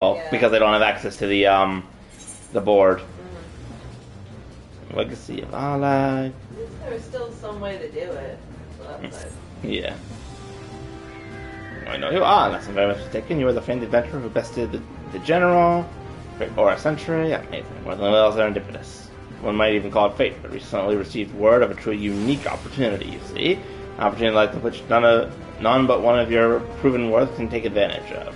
because they don't have access to the board. Mm-hmm. Legacy of Allah. There's still some way to do it. So that's nice. Yeah. I know you are, unless I'm very much mistaken. You were the famed adventurer who bested the general or a century. Amazing. More than well serendipitous. One might even call it fate, but recently received word of a truly unique opportunity, you see. An opportunity like which none but one of your proven worth can take advantage of.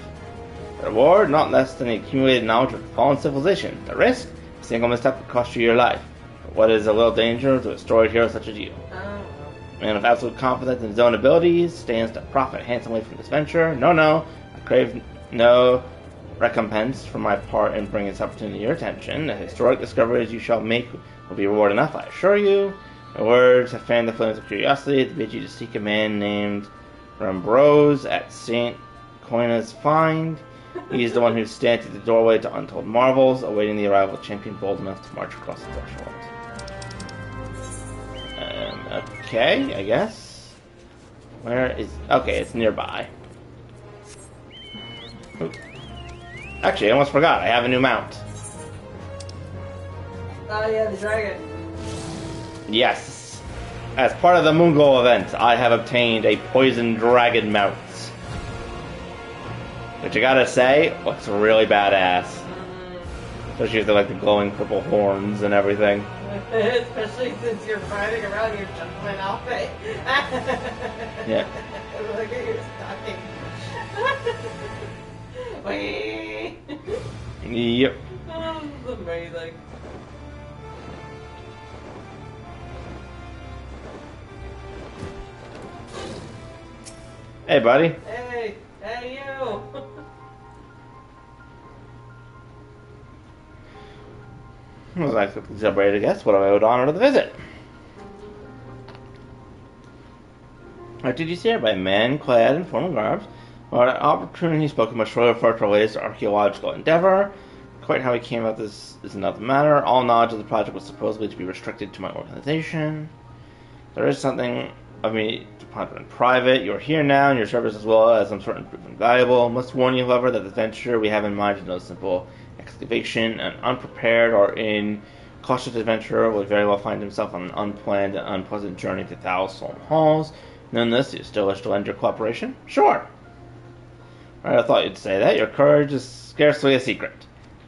The reward, not less than the accumulated knowledge of fallen civilization. The risk, a single misstep could cost you your life. But what is a little danger to a storied hero such as you? Man with absolute confidence in his own abilities stands to profit handsomely from this venture. No, I crave no recompense for my part in bringing this opportunity to your attention. The historic discoveries you shall make will be reward enough, I assure you. My words have fanned the flames of curiosity to bid you to seek a man named Rambrose at St. Coina's Find. He is the one who stands at the doorway to untold marvels, awaiting the arrival of a champion bold enough to march across the threshold. Okay, I guess. Where is... Okay, it's nearby. Ooh. Actually, I almost forgot. I have a new mount. Oh yeah, the dragon. Yes. As part of the Moongol event, I have obtained a poison dragon mount. Which I gotta say, looks really badass. Especially with the glowing purple horns and everything. Especially since you're riding around your gentleman outfit. Yeah. Look at your stocking. Whee! Yep. Oh, this is amazing. Hey, buddy. Hey you! I was like celebrated, I guess. What I owed honor to the visit. What did you see her by men clad in formal garbs? Well, an opportunity spoken much shortly referred to related to archaeological endeavor. Quite how he came about this is another matter. All knowledge of the project was supposedly to be restricted to my organization. There is something of me to ponder in private. You are here now, and your service as well as I'm certain prove invaluable. Must warn you, however, that the venture we have in mind is no simple excavation. An unprepared or incautious adventurer will very well find himself on an unplanned and unpleasant journey to Thalsolm Halls. Nonetheless, you still wish to lend your cooperation? Sure. Right, I thought you'd say that. Your courage is scarcely a secret.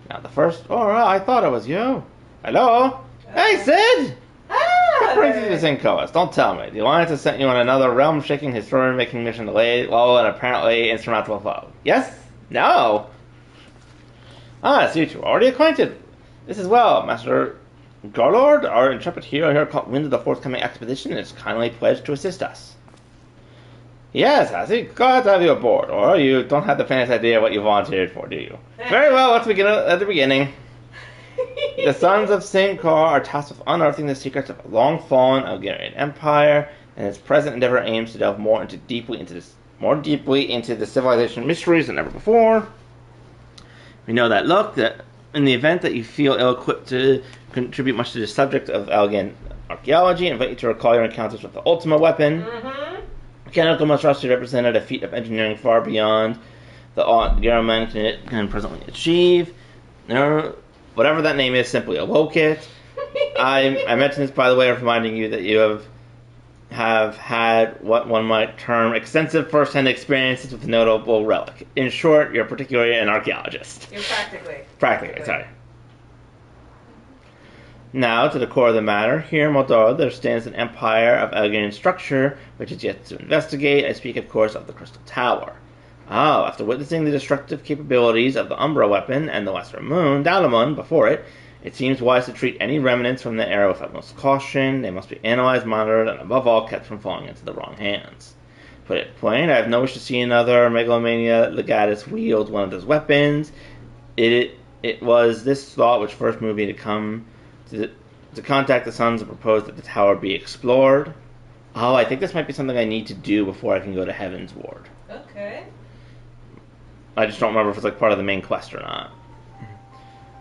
Now the first... Oh, I thought it was you. Hello? Hey, Sid! What brings you to St. Coas? Don't tell me. The Alliance has sent you on another realm-shaking, historian-making mission to lay low and apparently insurmountable foe. Yes? No? Ah, so you two are already acquainted. This is well, Master Garlord, our intrepid hero here caught wind of the forthcoming expedition and is kindly pledged to assist us. Yes, has he? Glad to have you aboard. Or you don't have the faintest idea what you volunteered for, do you? Very well, let's begin at the beginning. The sons of St. Car are tasked with unearthing the secrets of a long-fallen Algerian empire, and its present endeavor aims to delve more deeply into the civilization mysteries than ever before. We know that look, that in the event that you feel ill-equipped to contribute much to the subject of Algerian archaeology, I invite you to recall your encounters with the Ultima weapon. Mm-hmm. Mechanical monstrosity represented a feat of engineering far beyond the aught Garuman can presently achieve. Whatever that name is, simply evoke it. I mentioned this, by the way, of reminding you that you have had what one might term extensive first-hand experiences with a notable relic. In short, you're particularly an archaeologist. You're practically. Practically, sorry. Now, to the core of the matter, here in Moldova there stands an empire of Algerian structure, which is yet to investigate. I speak, of course, of the Crystal Tower. Oh, after witnessing the destructive capabilities of the Umbra weapon and the Lesser Moon, Dalamun, before it, it seems wise to treat any remnants from the era with utmost caution. They must be analyzed, monitored, and above all, kept from falling into the wrong hands. Put it plain, I have no wish to see another Megalomania Legatus wield one of those weapons. It was this thought which first moved me to contact the Sons and propose that the tower be explored. Oh, I think this might be something I need to do before I can go to Heaven's Ward. Okay. I just don't remember if it's part of the main quest or not.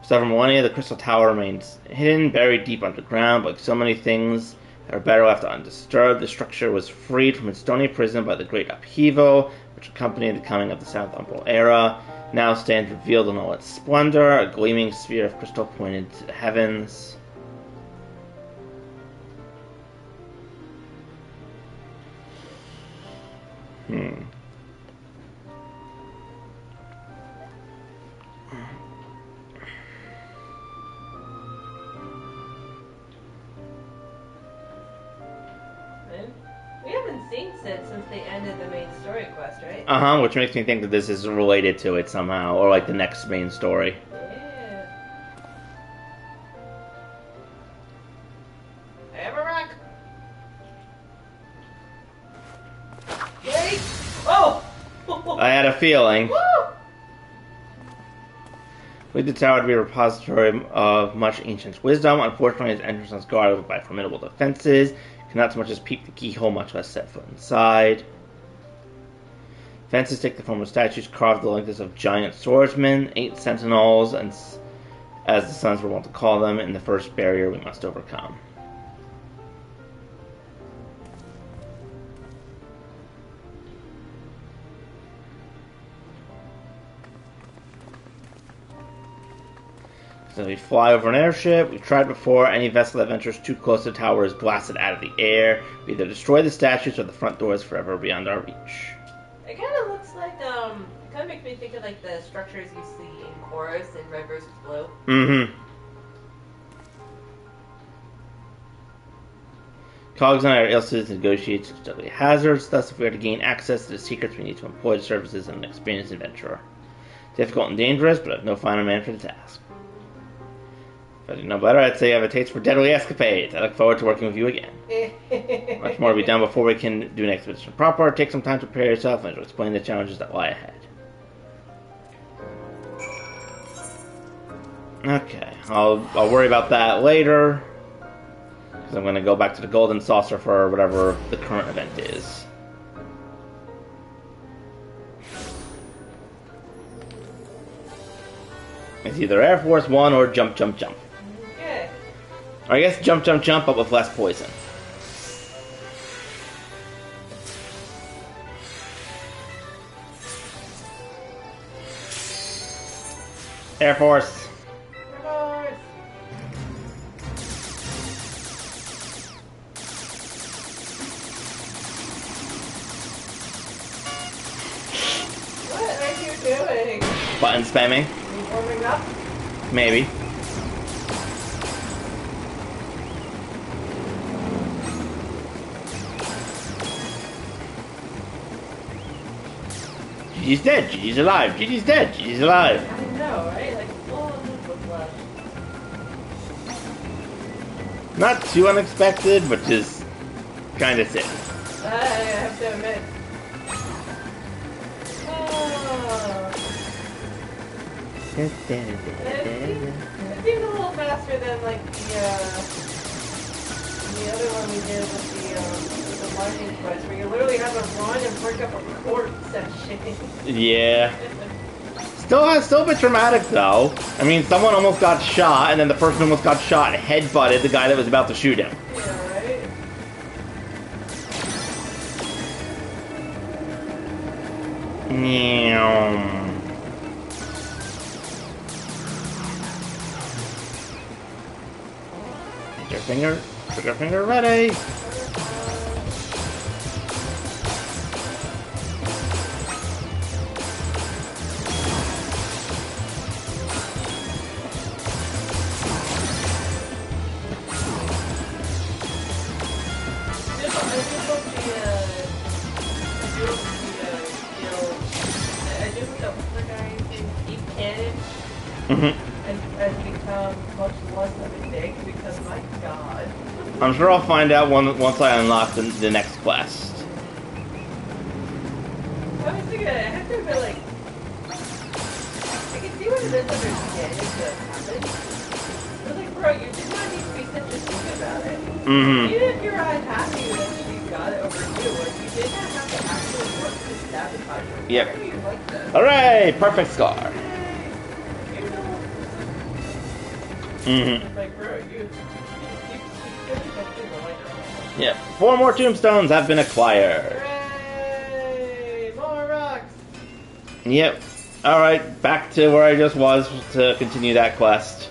For several millennia, the Crystal Tower remains hidden, buried deep underground, but like so many things Or better left undisturbed. The structure was freed from its stony prison by the great upheaval, which accompanied the coming of the South Umbral era. Now stands revealed in all its splendor, a gleaming sphere of crystal pointed to the heavens. We haven't seen Sid since they ended the main story quest, right? Which makes me think that this is related to it somehow, or like the next main story. Yeah. I have a rock. Yay! Oh! I had a feeling. Woo! Believe the tower to be a repository of much ancient wisdom. Unfortunately, its entrance is guarded by formidable defenses. Cannot so much as peep the keyhole, much less set foot inside. Fences take the form of statues carved the likeness of giant swordsmen, 8 sentinels, and as the sons were wont to call them, in the first barrier we must overcome. So we fly over an airship. We've tried before. Any vessel that ventures too close to the tower is blasted out of the air. We either destroy the statues or the front door is forever beyond our reach. It kind of looks like, it kind of makes me think of like the structures you see in Chorus in Red vs. Blue. Cogs and I are ill-suited to negotiate such deadly hazards. Thus, if we are to gain access to the secrets, we need to employ the services of an experienced adventurer. Difficult and dangerous, but I have no finer man for the task. If I didn't know better, I'd say I have a taste for deadly escapades. I look forward to working with you again. Much more to be done before we can do an expedition proper. Take some time to prepare yourself and to explain the challenges that lie ahead. Okay, I'll worry about that later. Because I'm going to go back to the Golden Saucer for whatever the current event is. It's either Air Force One or Jump, Jump, Jump. Okay. Or I guess Jump, Jump, Jump, but with less poison. Air Force. Air Force. What are you doing? Button spamming. Are you warming up? Maybe. Gigi's dead. Gigi's alive. Gigi's dead. Gigi's alive. I know, right? Like, oh, what's left? Not too unexpected, but just kind of sick. I have to admit. Oh. It seemed a little faster than, like, the other one we did with the mining quest, where you literally have to run and break up a corpse and shit. Yeah. Still a bit traumatic, though. I mean, someone almost got shot, and then the person who almost got shot headbutted the guy that was about to shoot him. Yeah, right? Meow. Trigger finger ready. Has become much less of a dick because, my god. I'm sure I'll find out once I unlock the next quest. I was thinking, I have to admit, like, I can see what it is understanding that happened. But, like, bro, you did not need to be such a dick about it. Even if you're unhappy that she got it over you, like, you did not have to actually work to sabotage her. Yep. Why are you like this? Hooray! Perfect score. Like, bro, you really don't think the lighter on. Yep, 4 more tombstones have been acquired. Hooray! More rocks! Yep. Alright, back to where I just was to continue that quest.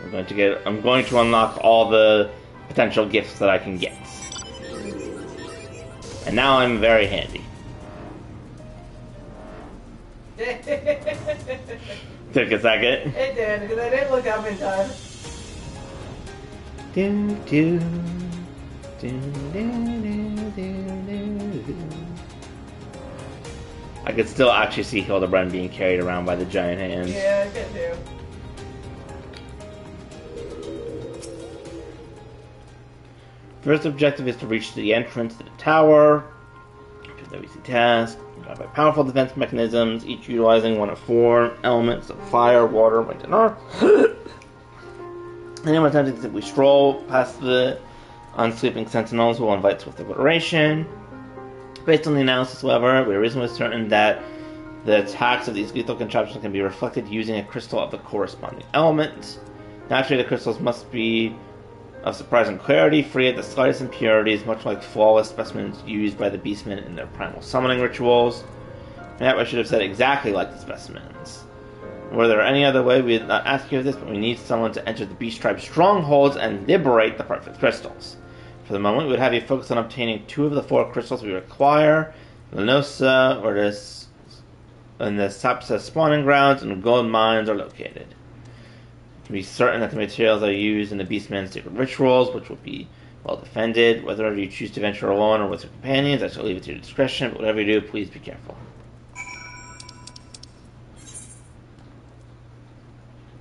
I'm going to unlock all the potential gifts that I can get. And now I'm very handy. Took a second. It did, because I didn't look up in time. I could still actually see Hildebrand being carried around by the giant hands. Yeah, I could do. First objective is to reach the entrance to the tower. Which is an easy task. By powerful defense mechanisms, each utilizing one of 4 elements of fire, water, wind, and earth. Anyone attempting to simply stroll past the unsleeping sentinels will invite swift obliteration. Based on the analysis, however, we are reasonably certain that the attacks of these lethal contraptions can be reflected using a crystal of the corresponding element. Naturally, the crystals must be of surprising clarity, free of the slightest impurities, much like flawless specimens used by the beastmen in their primal summoning rituals. Perhaps I should have said exactly like the specimens. Were there any other way, we would not ask you of this, but we need someone to enter the beast tribe's strongholds and liberate the perfect crystals. For the moment, we would have you focus on obtaining 2 of the 4 crystals we require. Lenosa, or and the Sapsa spawning grounds and gold mines are located. To be certain that the materials are used in the Beastman's secret rituals, which will be well defended. Whether you choose to venture alone or with your companions, I shall leave it to your discretion, but whatever you do, please be careful.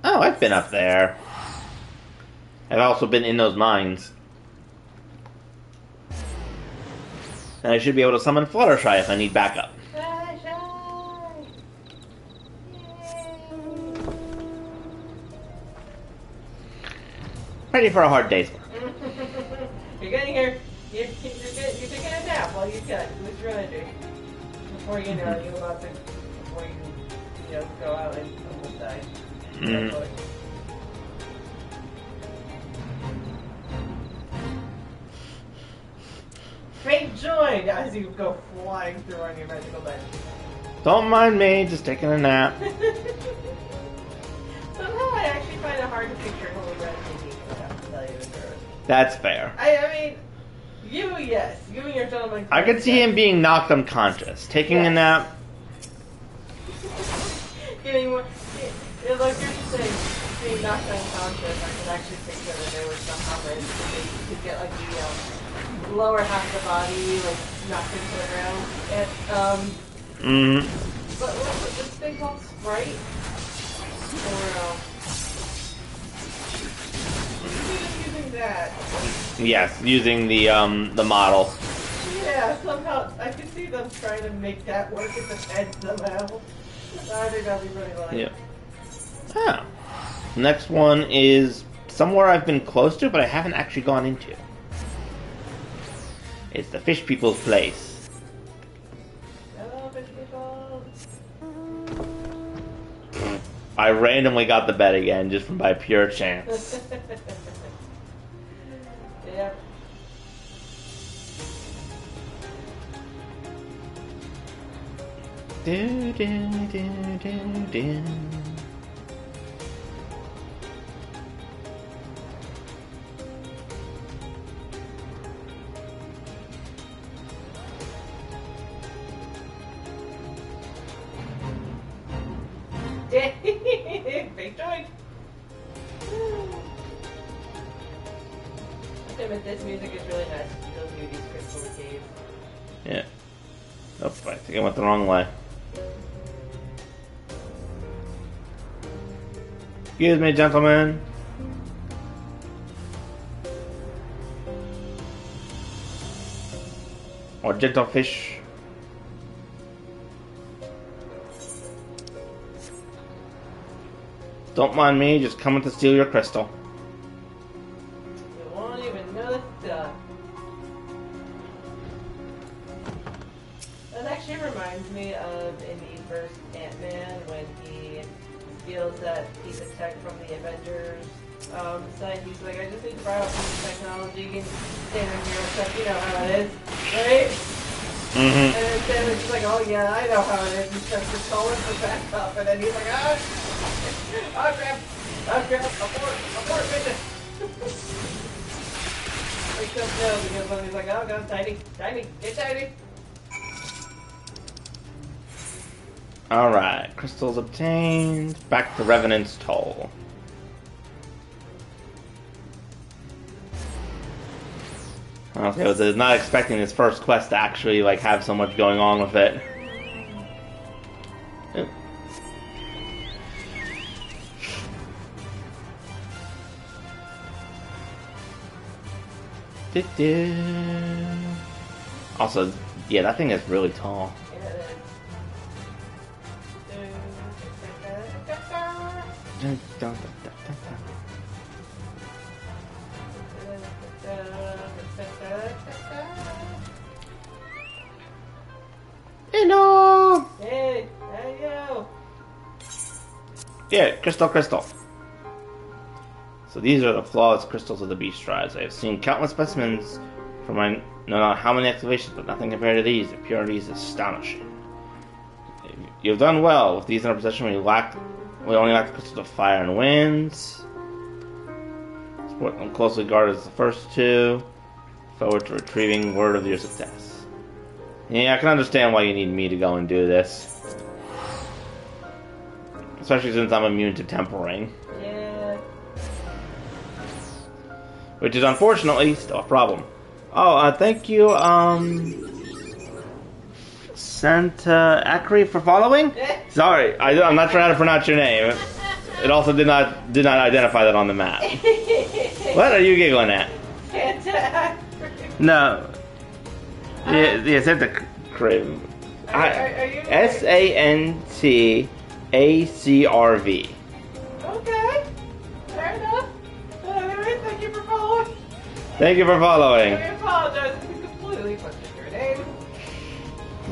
Oh, I've been up there. I've also been in those mines. And I should be able to summon Fluttershy if I need backup. Ready for a hard day's work. You're getting here. You're taking a nap while you can. What's your energy? Before you know, you're about to, before you go out and almost die. Faint joy as you go flying through on your magical bed. Don't mind me, just taking a nap. Somehow I actually find it hard to picture Holy Red thinking about, to tell you the truth. That's fair. I mean, you, yes. You and your gentleman. I could see him being knocked unconscious, taking a nap. Getting more. Like you're saying, being knocked unconscious, I could actually picture that there was somehow that you could get like the lower half of the body like knocked into the ground. And But what was this thing called? Sprite? Or using that. Yes, using the model. Yeah, somehow I could see them trying to make that work at the head somehow. I think that'd be really funny. Yeah. Ah. Next one is somewhere I've been close to, but I haven't actually gone into. It's the fish people's place. Hello, fish people. I randomly got the bet again, just from by pure chance. Yeah. Do, do, do, do, do. Big joint. But this music is really nice. You don't do these crystal caves. Yeah. Oh, I think I went the wrong way. Excuse me, gentlemen. Or gentle fish. Don't mind me, just coming to steal your crystal. You won't even know it's done. That actually reminds me of in the first Ant-Man when he steals that piece of tech from the Avengers site. He's like, I just need to borrow a piece of technology. You can stand in here and stuff. You know how it is, right? Mm-hmm. And then Stanley's just like, oh yeah, I know how it is. He starts just calling for backup, and then he's like, oh crap, abort, mission. Except no, because when he's like, oh god, Tiny, get Tiny. Alright, crystals obtained. Back to Revenant's Toll. Okay, I was not expecting this first quest to actually like have so much going on with it. Oop. Also, yeah, that thing is really tall. Dun, dun, dun, dun, dun, dun. Hello! Hey, there you go. Yeah, crystal. So these are the flawless crystals of the beast strides. I have seen countless specimens from my no how many excavations, but nothing compared to these. The purity is astonishing. You've done well. With these in our possession, we only lack the crystals of fire and winds. Support them closely guarded as the first two. Forward to retrieving word of your success. Yeah, I can understand why you need me to go and do this. Especially since I'm immune to tempering. Yeah. Which is unfortunately still a problem. Oh, thank you, Santa Acri for following? Sorry, I'm not sure how to pronounce your name. It also did not identify that on the map. What are you giggling at? Santa Acri. No. Yeah, Santa Acri. Are you SANTACRV. Okay. Fair enough. Alright, thank you for following. Thank you for following. I apologize if we completely butchered your name.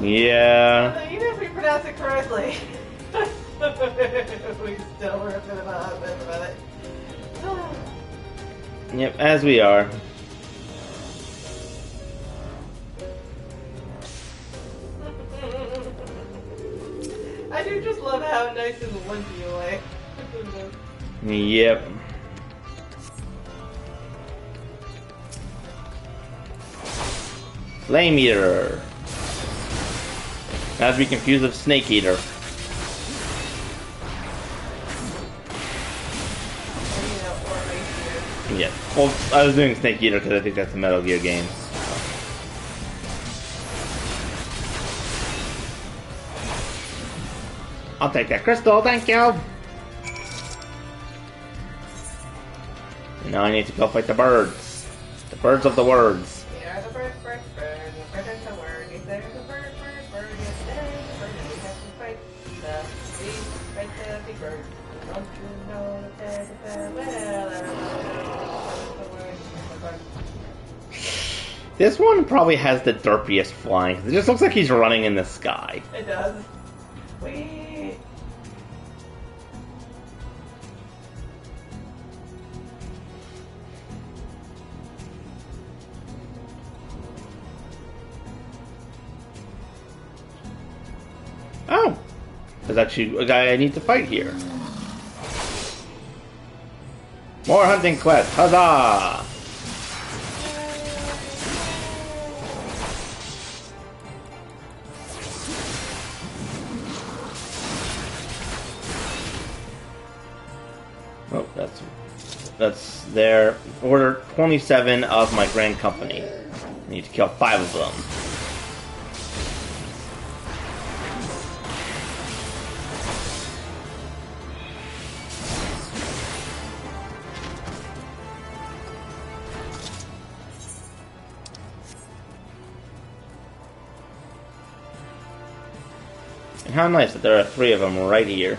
Yeah. Even if we pronounce it correctly, we still were a bit about it. Yep, as we are. I do just love how nice and limpy you lay. Yep. Flame Eater. Not to be confused with Snake Eater. Yeah. Well, I was doing Snake Eater because I think that's a Metal Gear game. I'll take that crystal, thank you! And now I need to go fight the birds. The birds of the words. Yeah, the bird, the bird is the word. If there's a bird, if there's a bird, we have to fight the big bird. Don't you know that there's a bird? Well, This one probably has the derpiest flying. It just looks like he's running in the sky. it does. Whee! Oh! There's actually a guy I need to fight here. More hunting quests, huzzah! Oh, that's their order 27 of my grand company. I need to kill 5 of them. And how nice that there are 3 of them right here.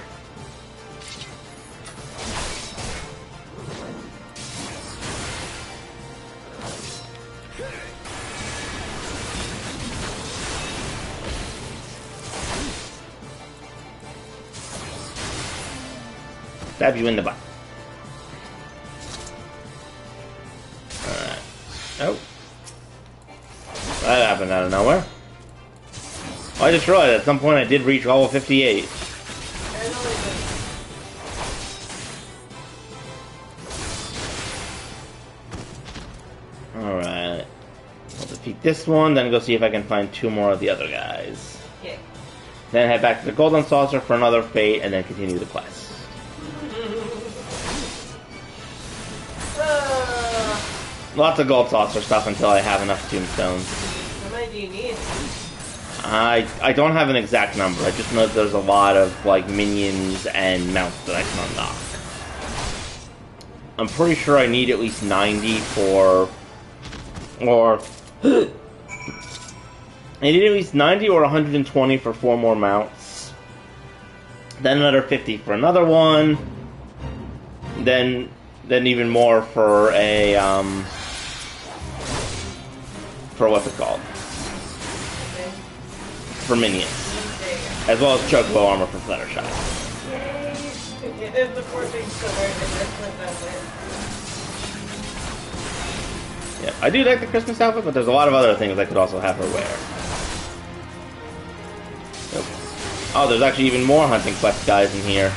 Stab you in the butt. Alright. Oh. That happened out of nowhere. Oh, I just realized at some point I did reach level 58. Alright. I'll defeat this one, then go see if I can find 2 more of the other guys. Yeah. Then head back to the Golden Saucer for another fate, and then continue the quest. Lots of Gold Saucer stuff until I have enough tombstones. How many do you need? I don't have an exact number. I just know that there's a lot of like minions and mounts that I can unlock. I'm pretty sure I need at least 90 for... Or... I need at least 90 or 120 for 4 more mounts. Then another 50 for another one. Then even more for a, for what's it called? For minions. As well as chocobo armor for Fluttershy. Yay! The poor thing's still wearing the Christmas outfit. Yeah, I do like the Christmas outfit, but there's a lot of other things I could also have her wear. Nope. Oh, there's actually even more hunting quest guys in here.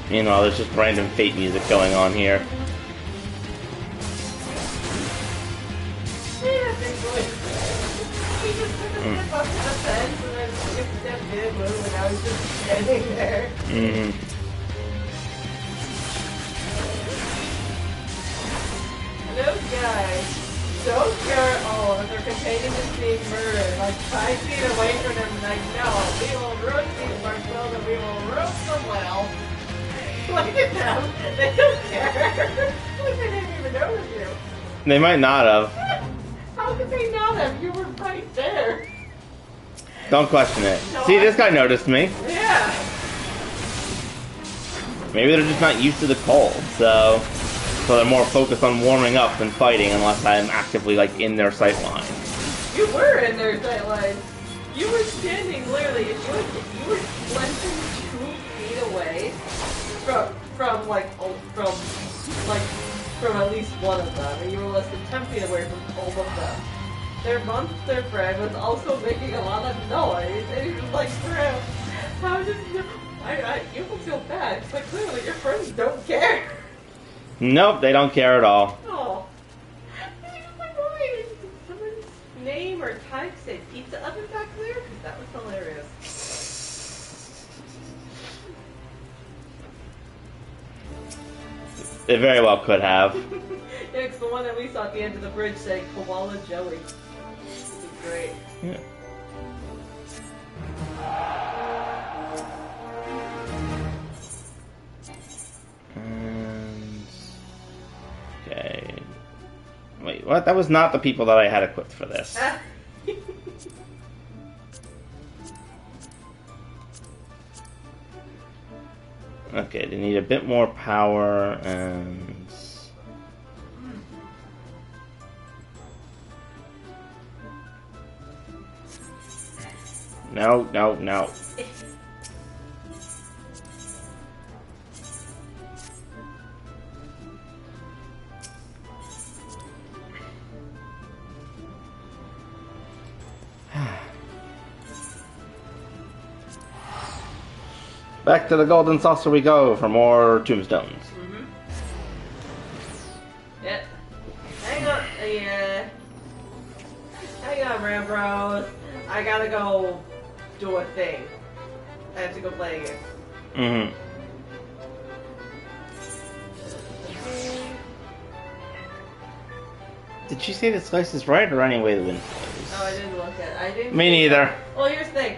Meanwhile, there's just random Fate music going on here. Yeah, basically. He just took a step up to the fence and then took a step in, move, and now he's just standing there. Mm-hmm. Those guys don't care at all that their companion is being murdered. Like 5 feet away from them, like, no, we will ruin these marshmallows and we will ruin the well. Look at them. They don't care. Look, they didn't even notice you. They might not have. How could they not have? You were right there. Don't question it. No, See, this guy noticed me. Yeah. Maybe they're just not used to the cold, so they're more focused on warming up than fighting unless I'm actively, like, in their sight line. You were in their sight line. You were standing literally, you were less than 2 feet away from at least one of them, and you were less than 10 feet away from all of them. Their monster friend was also making a lot of noise, and he was like, "Crap, how did you will feel bad, because like, clearly your friends don't care." Nope, they don't care at all. Oh. I was like, why? Did someone's name or type say pizza oven back there? Because that was hilarious. They very well could have. Yeah, because the one that we saw at the end of the bridge said Koala Jelly. This is great. Yeah. Okay. Wait, what? That was not the people that I had equipped for this. Okay, they need a bit more power and... No, no, no. Back to the Golden Saucer we go for more tombstones. Mm-hmm. Yep. Hang on, yeah. Hang on, Rambros. I gotta go do a thing. I have to go play again. Mm-hmm. Did she say the slice is right or any way the wind blows? Oh, I didn't look at it. I didn't. Me neither. Well, here's the thing.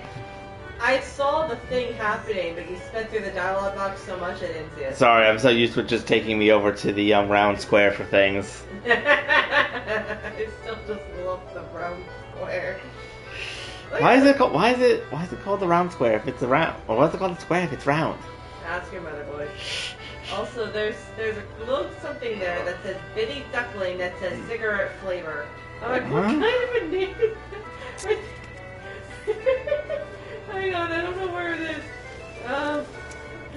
I saw the thing happening, but you sped through the dialogue box so much I didn't see it. Sorry, I'm so used to it just taking me over to the round square for things. I still just love the round square. Why is it called the round square if it's a round? Or why is it called the square if it's round? Ask your mother, boy. Also, there's a little something there that says Bitty Duckling that says cigarette flavor. I'm like, what kind of a name is that? Hang on, I don't know where it is. I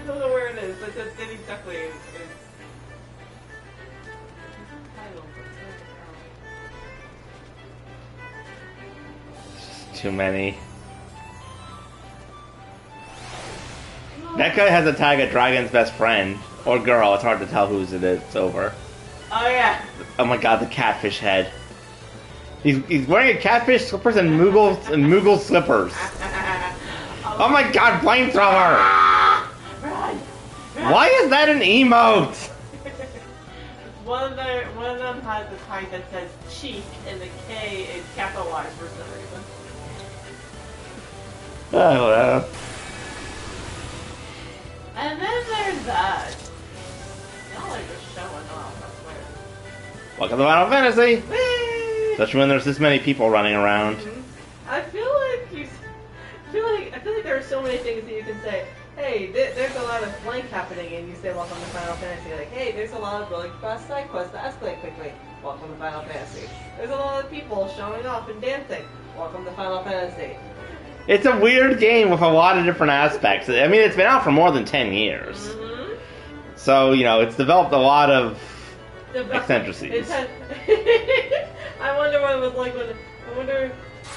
don't know where it is, but it says Bitty Duckling. Too many. That guy has a tag at Dragon's best friend. Or girl, it's hard to tell whose it is. It's over. Oh yeah. Oh my god, the catfish head. He's wearing a catfish slippers and Moogle slippers. Oh my god, flamethrower! Run! Why is that an emote? One of them has a tag that says cheek and the K is capitalized for some reason. Oh well. And then there's that. Y'all are just showing off, I swear. Welcome to Final Fantasy! Whee! Especially when there's this many people running around. I feel like there are so many things that you can say. Hey, there's a lot of blank happening, and you say, welcome to Final Fantasy. Like, hey, there's a lot of really fast side quests that escalate quickly. Welcome to Final Fantasy. There's a lot of people showing off and dancing. Welcome to Final Fantasy. It's a weird game with a lot of different aspects. I mean, it's been out for more than 10 years. Mm-hmm. So, you know, it's developed a lot of eccentricities. I wonder what it was like when...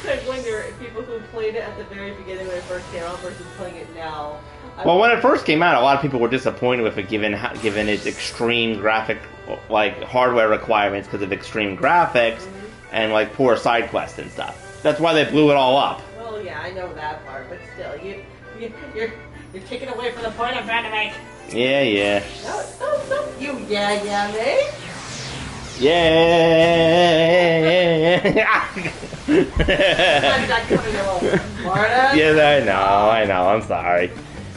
I wonder if people who played it at the very beginning when it first came out versus playing it now. Well, when it first came out, a lot of people were disappointed with it given its extreme graphic, like, hardware requirements because of extreme graphics and, like, poor side quests and stuff. That's why they blew it all up. Well, yeah, I know that part, but still, you're taking away from the point I'm trying to make. Yeah. No, you me. Yeah. I'm not coming along, Florida. Yes, I know. I'm sorry.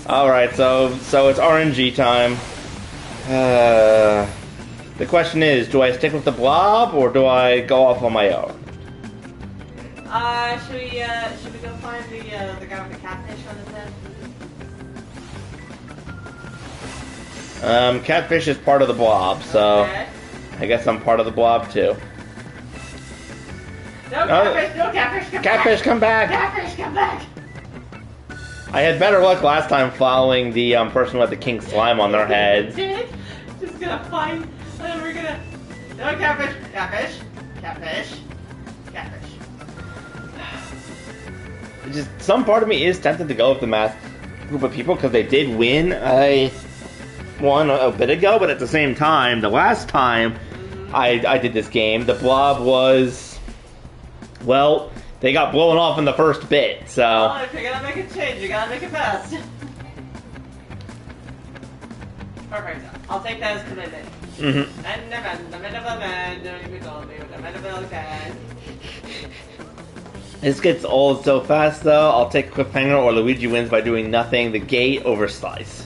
All right, so it's RNG time. The question is, do I stick with the blob or do I go off on my own? Should we go find the guy with the catfish on his head? Catfish is part of the blob, so Okay. I guess I'm part of the blob too. No catfish, Catfish, come back! Catfish, come back! I had better luck last time following the person who had the king slime on their head. Just gonna find, and we're gonna... No catfish, catfish. Just some part of me is tempted to go with the masked group of people because they did win a bit ago, but at the same time, the last time I did this game, the blob was, well, they got blown off in the first bit, so... Oh, if you're gonna make a change, you gotta make it fast. Perfect. I'll take that as commitment. This gets old so fast, though. I'll take cliffhanger or Luigi wins by doing nothing. The gate over slice.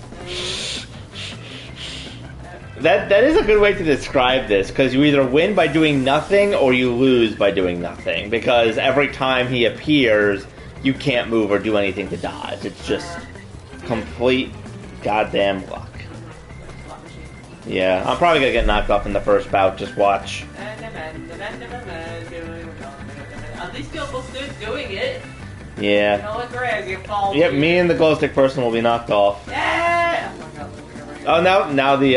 That is a good way to describe this, because you either win by doing nothing or you lose by doing nothing. Because every time he appears, you can't move or do anything to dodge. It's just complete goddamn luck. Yeah, I'm probably gonna get knocked off in the first bout. Just watch. At least you're almost doing it. Yeah. Don't look around, you fall. Yep, me and the glow stick person will be knocked off. Yeah! Oh, now the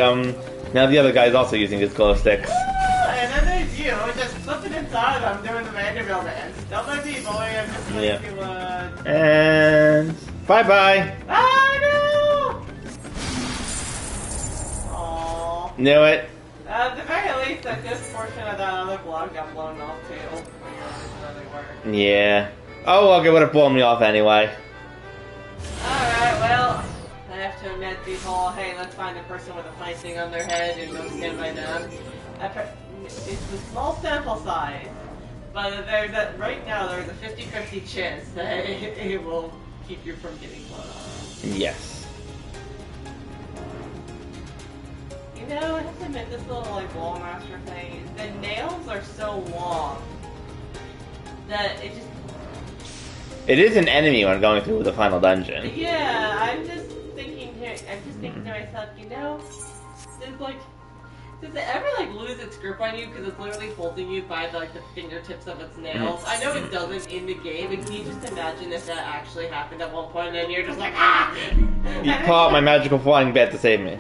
other guy's also using his glow sticks. And then there's you, just flipping inside them, doing the Vanderbilt dance. Don't let me, boy, I'm just going to... And... bye-bye! Oh, no! Aww. Knew it. At the very least, that this portion of that other block got blown off, too. Yeah. Oh, well, it would have blown me off anyway. Alright, well... I have to admit, people, hey, let's find a person with a funny thing on their head and go stand by them. It's a small sample size, but right now there's a 50-50 chance that it will keep you from getting blown off. Yes. You know, I have to admit, this little like wall master thing, the nails are so long that it just. It is an enemy when going through the final dungeon. Yeah, I'm just thinking to myself, you know, does it ever like lose its grip on you because it's literally holding you by like the fingertips of its nails? I know it doesn't in the game, but can you just imagine if that actually happened at one point and you're just like, ah! You pull out my magical flying bat to save me.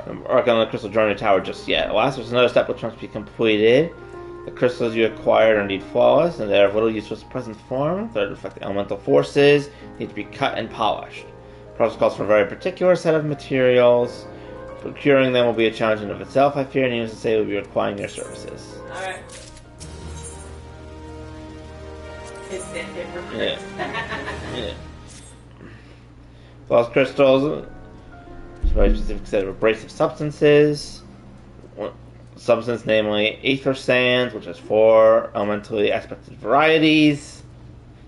I'm working on the crystal journey tower just yet. Last, there's another step which must be completed. The crystals you acquired are indeed flawless, and they are of little use with present form. They reflect the elemental forces, need to be cut and polished. The process calls for a very particular set of materials. Procuring them will be a challenge in of itself, I fear, and needless to say, we'll be requiring your services. Alright. Yeah. Yeah. Lost crystals. There's a very specific set of abrasive substances. Substance, namely aether sand, which has 4 elementally aspected varieties.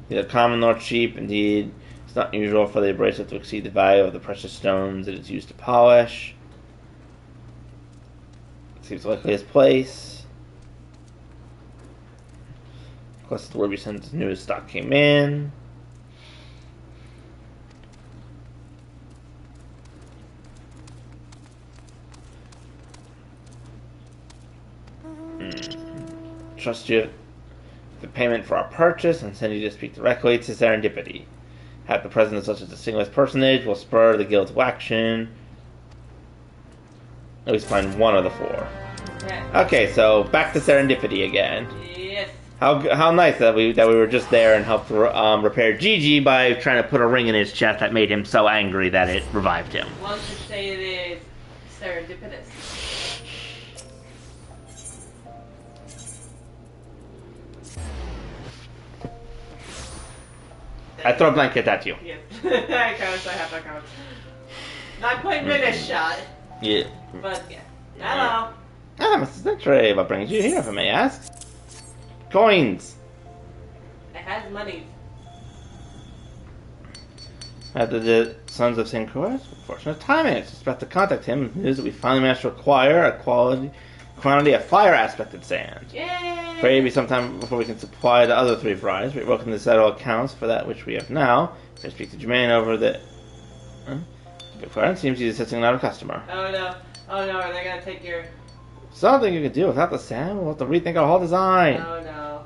Neither common nor cheap. Indeed, it's not usual for the abrasive to exceed the value of the precious stones it is used to polish. It seems likely his place. Plus, the word we sent as newest stock came in. Trust you the payment for our purchase and send you to speak directly to Serendipity. Have the presence of such a distinguished personage will spur the guild to action. At least find one of the 4. Okay, so back to Serendipity again. Yes. How nice that we were just there and helped repair Gigi by trying to put a ring in his chest that made him so angry that it revived him. Why don't you say it is serendipitous? I throw a blanket at you. Yes. I have that count. Not quite British shot. Yeah. But yeah. Hello. Ah, Mr. Century, what brings you here, if I may ask? Coins! It has money. After the Sons of St. Croix, fortunate timing. It's just about to contact him and news that we finally managed to acquire a quantity of fire aspected sand. Yay! Pray it be sometime before we can supply the other 3 varieties. We're welcome to settle accounts for that which we have now. I speak to Jermaine over the... Good friend, seems he's assisting another customer. Oh no, are they gonna take your... Something you can do without the sand. We'll have to rethink our whole design. Oh no.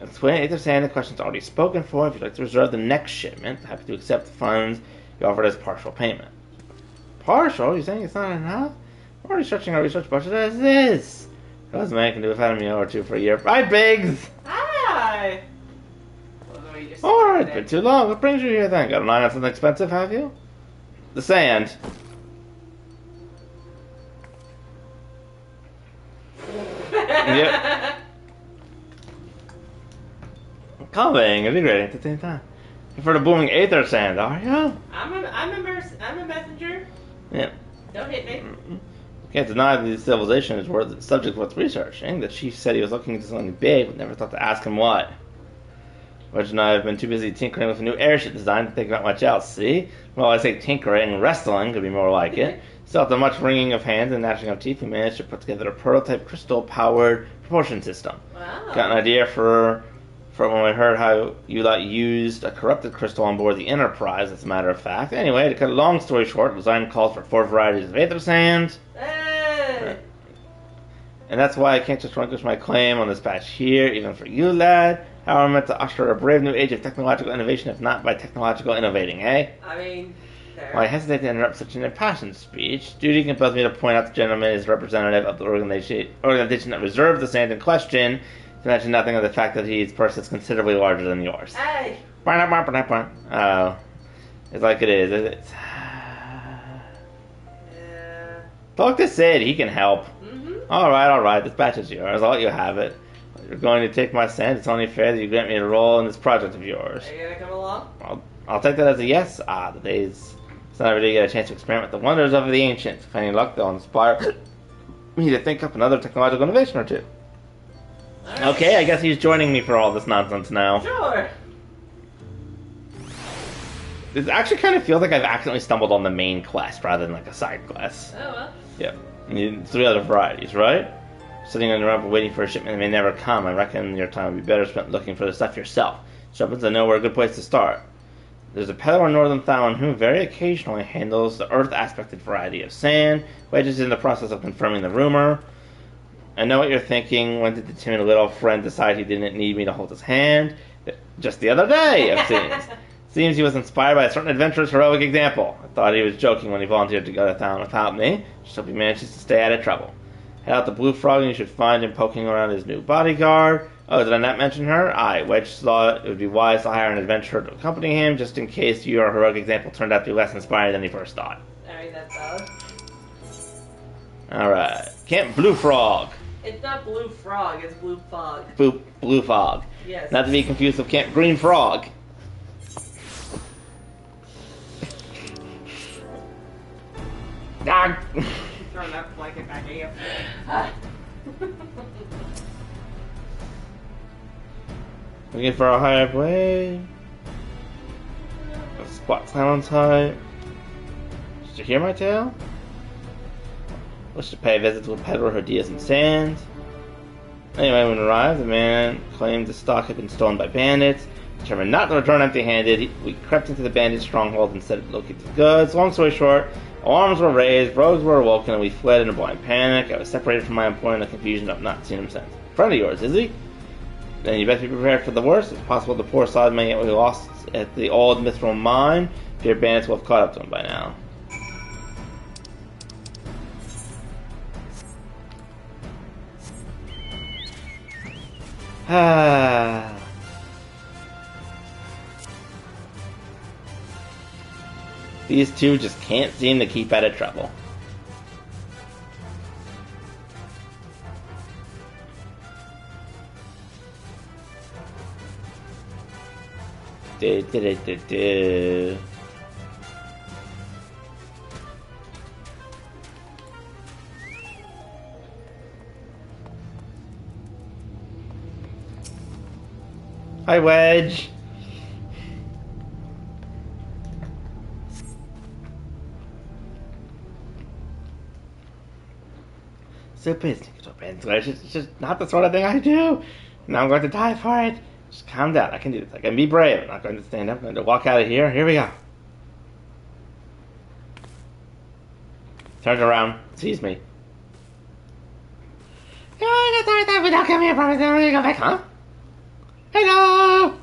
Explain aether sand. The question's already spoken for. If you'd like to reserve the next shipment, happy to accept the funds you offered as partial payment. Partial? You're saying it's not enough? We're already stretching our research budget as is. Those man can do without a meal or 2 for a year. Hi, Biggs! Hi! Alright, been too long. What brings you here then? Got a line on something expensive, have you? The sand. Yep. Coming, integrating at the same time. For the booming aether sand, are you? I'm a messenger. Yeah. Don't hit me. Can't deny that the civilization is worth subject worth researching. The chief said he was looking into something big, but never thought to ask him what. Wedge and I have been too busy tinkering with a new airship design to think about much else, see? Well, I say tinkering, wrestling could be more like it. Still, after much wringing of hands and gnashing of teeth, we managed to put together a prototype crystal-powered propulsion system. Wow. Got an idea for when we heard how you lot used a corrupted crystal on board the Enterprise, as a matter of fact. Anyway, to cut a long story short, design calls for 4 varieties of aether sand. Hey. And that's why I can't just relinquish my claim on this patch here, even for you, lad. How am I meant to usher a brave new age of technological innovation, if not by technological innovating, eh? I mean, there. Well, I hesitate to interrupt such an impassioned speech. Duty compels me to point out the gentleman is representative of the organization that reserved the sand in question, to mention nothing of the fact that his purse is considerably larger than yours. Hey! Oh. It's like it is. It's... Yeah. Talk to Sid, he can help. Mm-hmm. Alright, this batch is yours. I'll let you have it. If you're going to take my sand, it's only fair that you grant me a role in this project of yours. Are you gonna come along? I'll take that as a yes. The days it's not every day you get a chance to experiment with the wonders of the ancients. If any luck, they'll inspire me to think up another technological innovation or 2. Right. Okay, I guess he's joining me for all this nonsense now. Sure. It actually kind of feels like I've accidentally stumbled on the main quest rather than like a side quest. Oh, well. Yep. And 3 other varieties, right? Sitting on the rubber waiting for a shipment that may never come. I reckon your time would be better spent looking for the stuff yourself. Shepherds, I know we're a good place to start. There's a peddler in Northern Thailand who very occasionally handles the earth-aspected variety of sand. Wedge is in the process of confirming the rumor. I know what you're thinking. When did the timid little friend decide he didn't need me to hold his hand? Just the other day, it seems. Seems he was inspired by a certain adventurer's heroic example. I thought he was joking when he volunteered to go to town without me. Just hope he manages to stay out of trouble. Head out to Blue Frog and you should find him poking around his new bodyguard. Oh, did I not mention her? Aye, Wedge thought it would be wise to hire an adventurer to accompany him, just in case your heroic example turned out to be less inspiring than he first thought. Alright, that's valid. Alright. Camp Blue Frog. It's not Blue Frog, it's Blue Fog. Blue Fog. Yes. Not to be confused with Camp Green Frog. Ah! Throw that blanket back at you. Looking for a higher blade. A squat silence height. Did you hear my tale? Wish to pay a visit to a peddler who deals in sand. Anyway, when we arrived, the man claimed the stock had been stolen by bandits. Determined not to return empty-handed, we crept into the bandit stronghold and said located the goods. Long story short, alarms were raised, rogues were awoken, and we fled in a blind panic. I was separated from my employer in the confusion of not seeing him since. Friend of yours, is he? Then you best be prepared for the worst. It's possible the poor sod may get lost at the old mithril mine. Fear bandits will have caught up to him by now. These two just can't seem to keep out of trouble. Hi, Wedge. So please, Wedge. It's just not the sort of thing I do. Now I'm going to die for it. Just calm down. I can do this. I can be brave. I'm not going to stand up. I'm going to walk out of here. Here we go. Turns around. Sees me. Without coming here, promise. I'm going to go back, huh? Hello!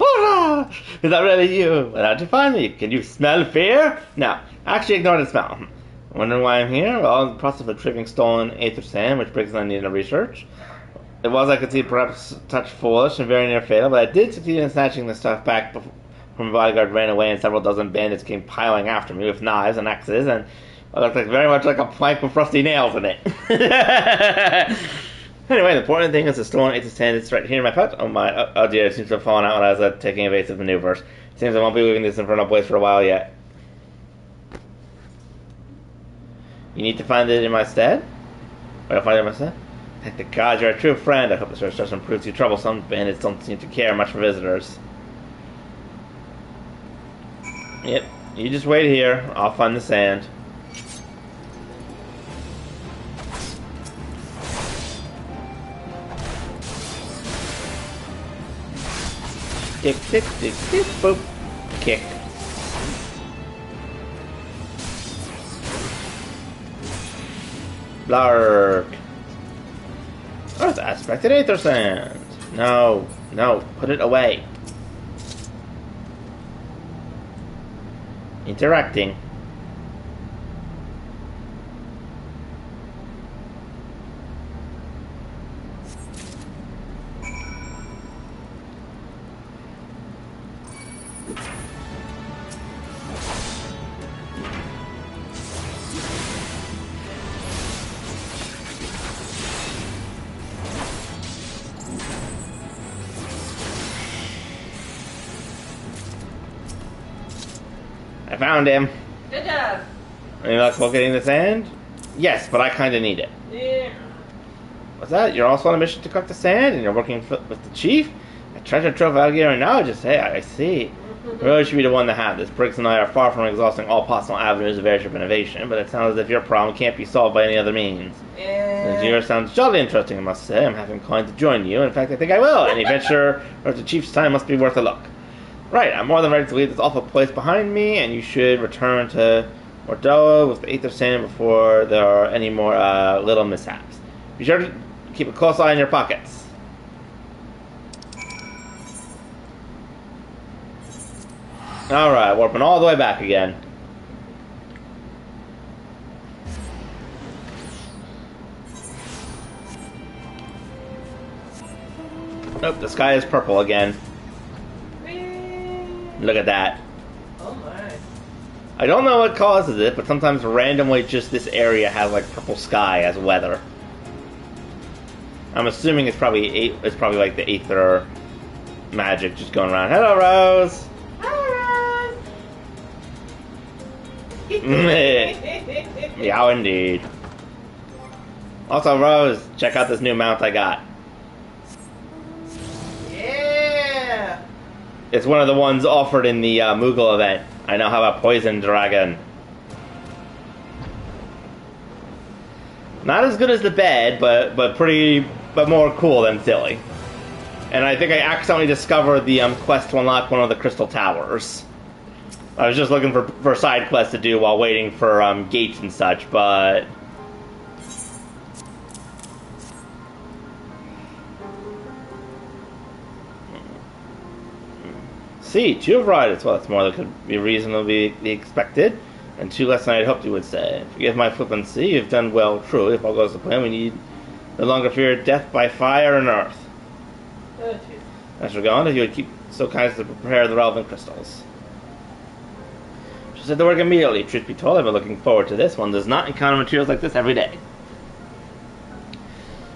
Hoorah! Is that really you? How'd you find me? Can you smell fear? No. Actually, ignore the smell. Wondering why I'm here? Well, I'm in the process of retrieving stolen Aether Sand, which brings on needed research. It was, I could see, perhaps a touch foolish and very near fatal, but I did succeed in snatching the stuff back before my bodyguard ran away and several dozen bandits came piling after me with knives and axes, and it looked like very much like a plank with rusty nails in it. Anyway, the important thing is the stolen Aether Sand. It's right here in my pouch. Oh dear, it seems to have fallen out when I was taking evasive maneuvers. Seems I won't be leaving this infernal place for a while yet. You need to find it in my stead? Where to find it in my stead? Thank the gods, you're a true friend. I hope the search doesn't prove too troublesome. Bandits don't seem to care much for visitors. Yep, you just wait here. I'll find the sand. Tick, tick, tick, tick, boop. Kick. Blark. Earth aspected Aether Sand. No, no, put it away. Interacting. I found him. Good job. Any luck locating the sand? Yes, but I kinda need it. Yeah. What's that? You're also on a mission to collect the sand and you're working with the chief? A treasure trove of Algier knowledge. Hey, I see. Really should be the one to have this. Briggs and I are far from exhausting all possible avenues of airship innovation, but it sounds as if your problem can't be solved by any other means. Since yours sounds jolly interesting, I must say. I'm half inclined to join you. In fact, I think I will. Any venture worth the chief's time must be worth a look. Right, I'm more than ready to leave this awful place behind me, and you should return to Mordoa with the Eighth of Sand before there are any more little mishaps. Be sure to keep a close eye on your pockets. Alright, warping all the way back again. Nope, the sky is purple again. Look at that. Oh my. I don't know what causes it, but sometimes randomly just this area has like purple sky as weather. I'm assuming it's probably like the Aether magic just going around. Hello, Rose! Meow indeed. Also, Rose, check out this new mount I got. Yeah. It's one of the ones offered in the Moogle event. I now have a poison dragon. Not as good as the bed, but more cool than silly. And I think I accidentally discovered the quest to unlock one of the crystal towers. I was just looking for side quests to do while waiting for gates and such, but... See, 2 varieties. Well, that's more than could be reasonably be expected, and 2 less than I'd hoped you would say. Forgive my flippancy, you've done well, truly. If all goes to plan, we need no longer fear death by fire and earth. Oh, jeez. As we're going, if you would keep so kind as to prepare the relevant crystals. She said to work immediately. Truth be told, I've been looking forward to this. One does not encounter materials like this every day.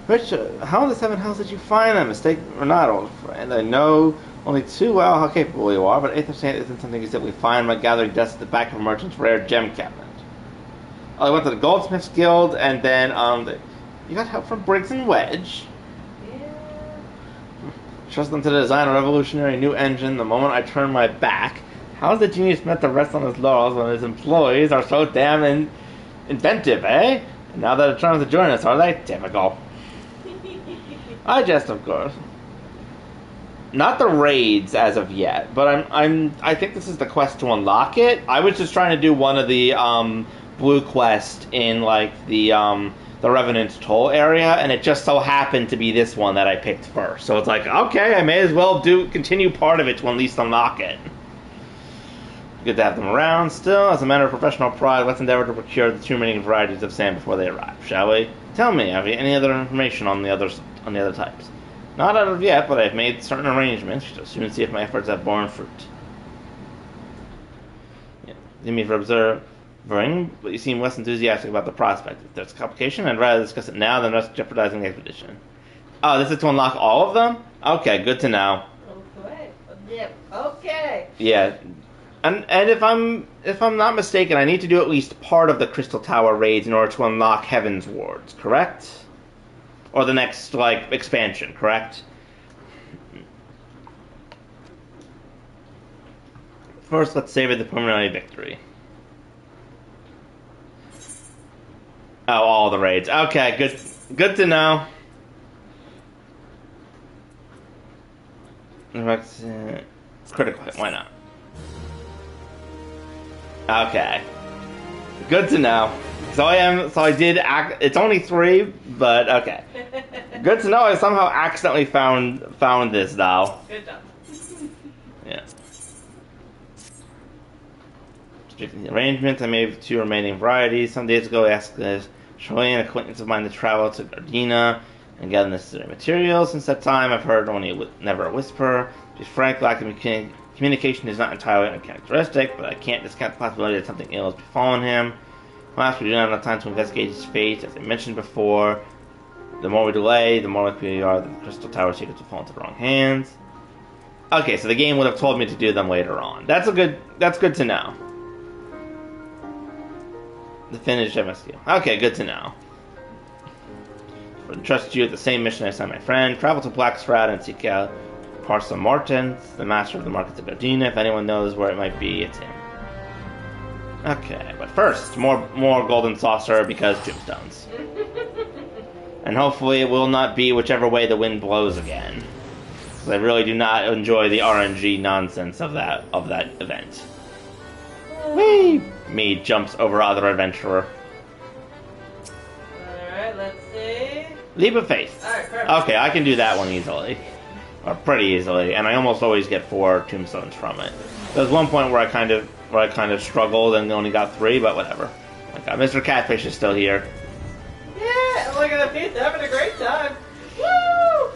Which, how in the 7 hells did you find them? Mistake or not, old friend? I know only too well how capable you are, but Eighth of Sand isn't something you simply find by gathering dust at the back of a merchant's rare gem cabinet. I went to the Goldsmiths Guild, and then, you got help from Briggs and Wedge. Trust them to design a revolutionary new engine the moment I turn my back. How's the genius meant to rest on his laurels when his employees are so damn inventive, eh? And now they're trying to join us, are they? Typical. I jest, of course. Not the raids as of yet, but I think this is the quest to unlock it. I was just trying to do one of the blue quest in like the Revenant's Toll area, and it just so happened to be this one that I picked first. So it's like, okay, I may as well continue part of it to at least unlock it. Good to have them around still. As a matter of professional pride, let's endeavor to procure the 2 remaining varieties of sand before they arrive, shall we? Tell me, have you any other information on the other types? Not out of yet, but I've made certain arrangements. Shall soon see if my efforts have borne fruit. Yeah. Thank me for observing, but you seem less enthusiastic about the prospect. If there's a complication, I'd rather discuss it now than risk jeopardizing the expedition. Oh, this is to unlock all of them? Okay, good to know. Okay. Yep. Okay. Yeah. And if I'm not mistaken, I need to do at least part of the Crystal Tower raids in order to unlock Heaven's Wards, correct? Or the next, like, expansion, correct? First, let's savor the preliminary victory. Oh, all the raids. Okay, good to know. Critical hit, why not? Okay. Good to know. So I did act, it's only 3, but okay. Good to know I somehow accidentally found this though. Good job. Yeah. Restricting the arrangement, I made 2 remaining varieties. Some days ago I asked a Chilean acquaintance of mine to travel to Gardena and gather necessary materials. Since that time I've heard never a whisper. To be frank, lack of communication is not entirely uncharacteristic, but I can't discount the possibility that something ill has befallen him. Last, we do not have enough time to investigate his fate. As I mentioned before, the more we delay, the more likely we are that the Crystal Tower secrets will fall into the wrong hands. Okay, so the game would have told me to do them later on. That's good to know. The finished MSQ. Okay, good to know. I trust you with the same mission I assigned my friend. Travel to Blackstrat and seek out Parcel Mortens, the master of the markets of Gardena. If anyone knows where it might be, it's him. Okay, but first, more golden saucer because tombstones. And hopefully it will not be whichever way the wind blows again. Because I really do not enjoy the RNG nonsense of that event. Whee! Me jumps over other adventurer. Alright, let's see. Leap of faith. Alright, perfect. Okay, I can do that one easily. Or pretty easily, and I almost always get 4 tombstones from it. There's one point where I kind of struggled and only got 3, but whatever. Oh my God, Mr. Catfish is still here. Yeah, look at him, he's having a great time. Woo!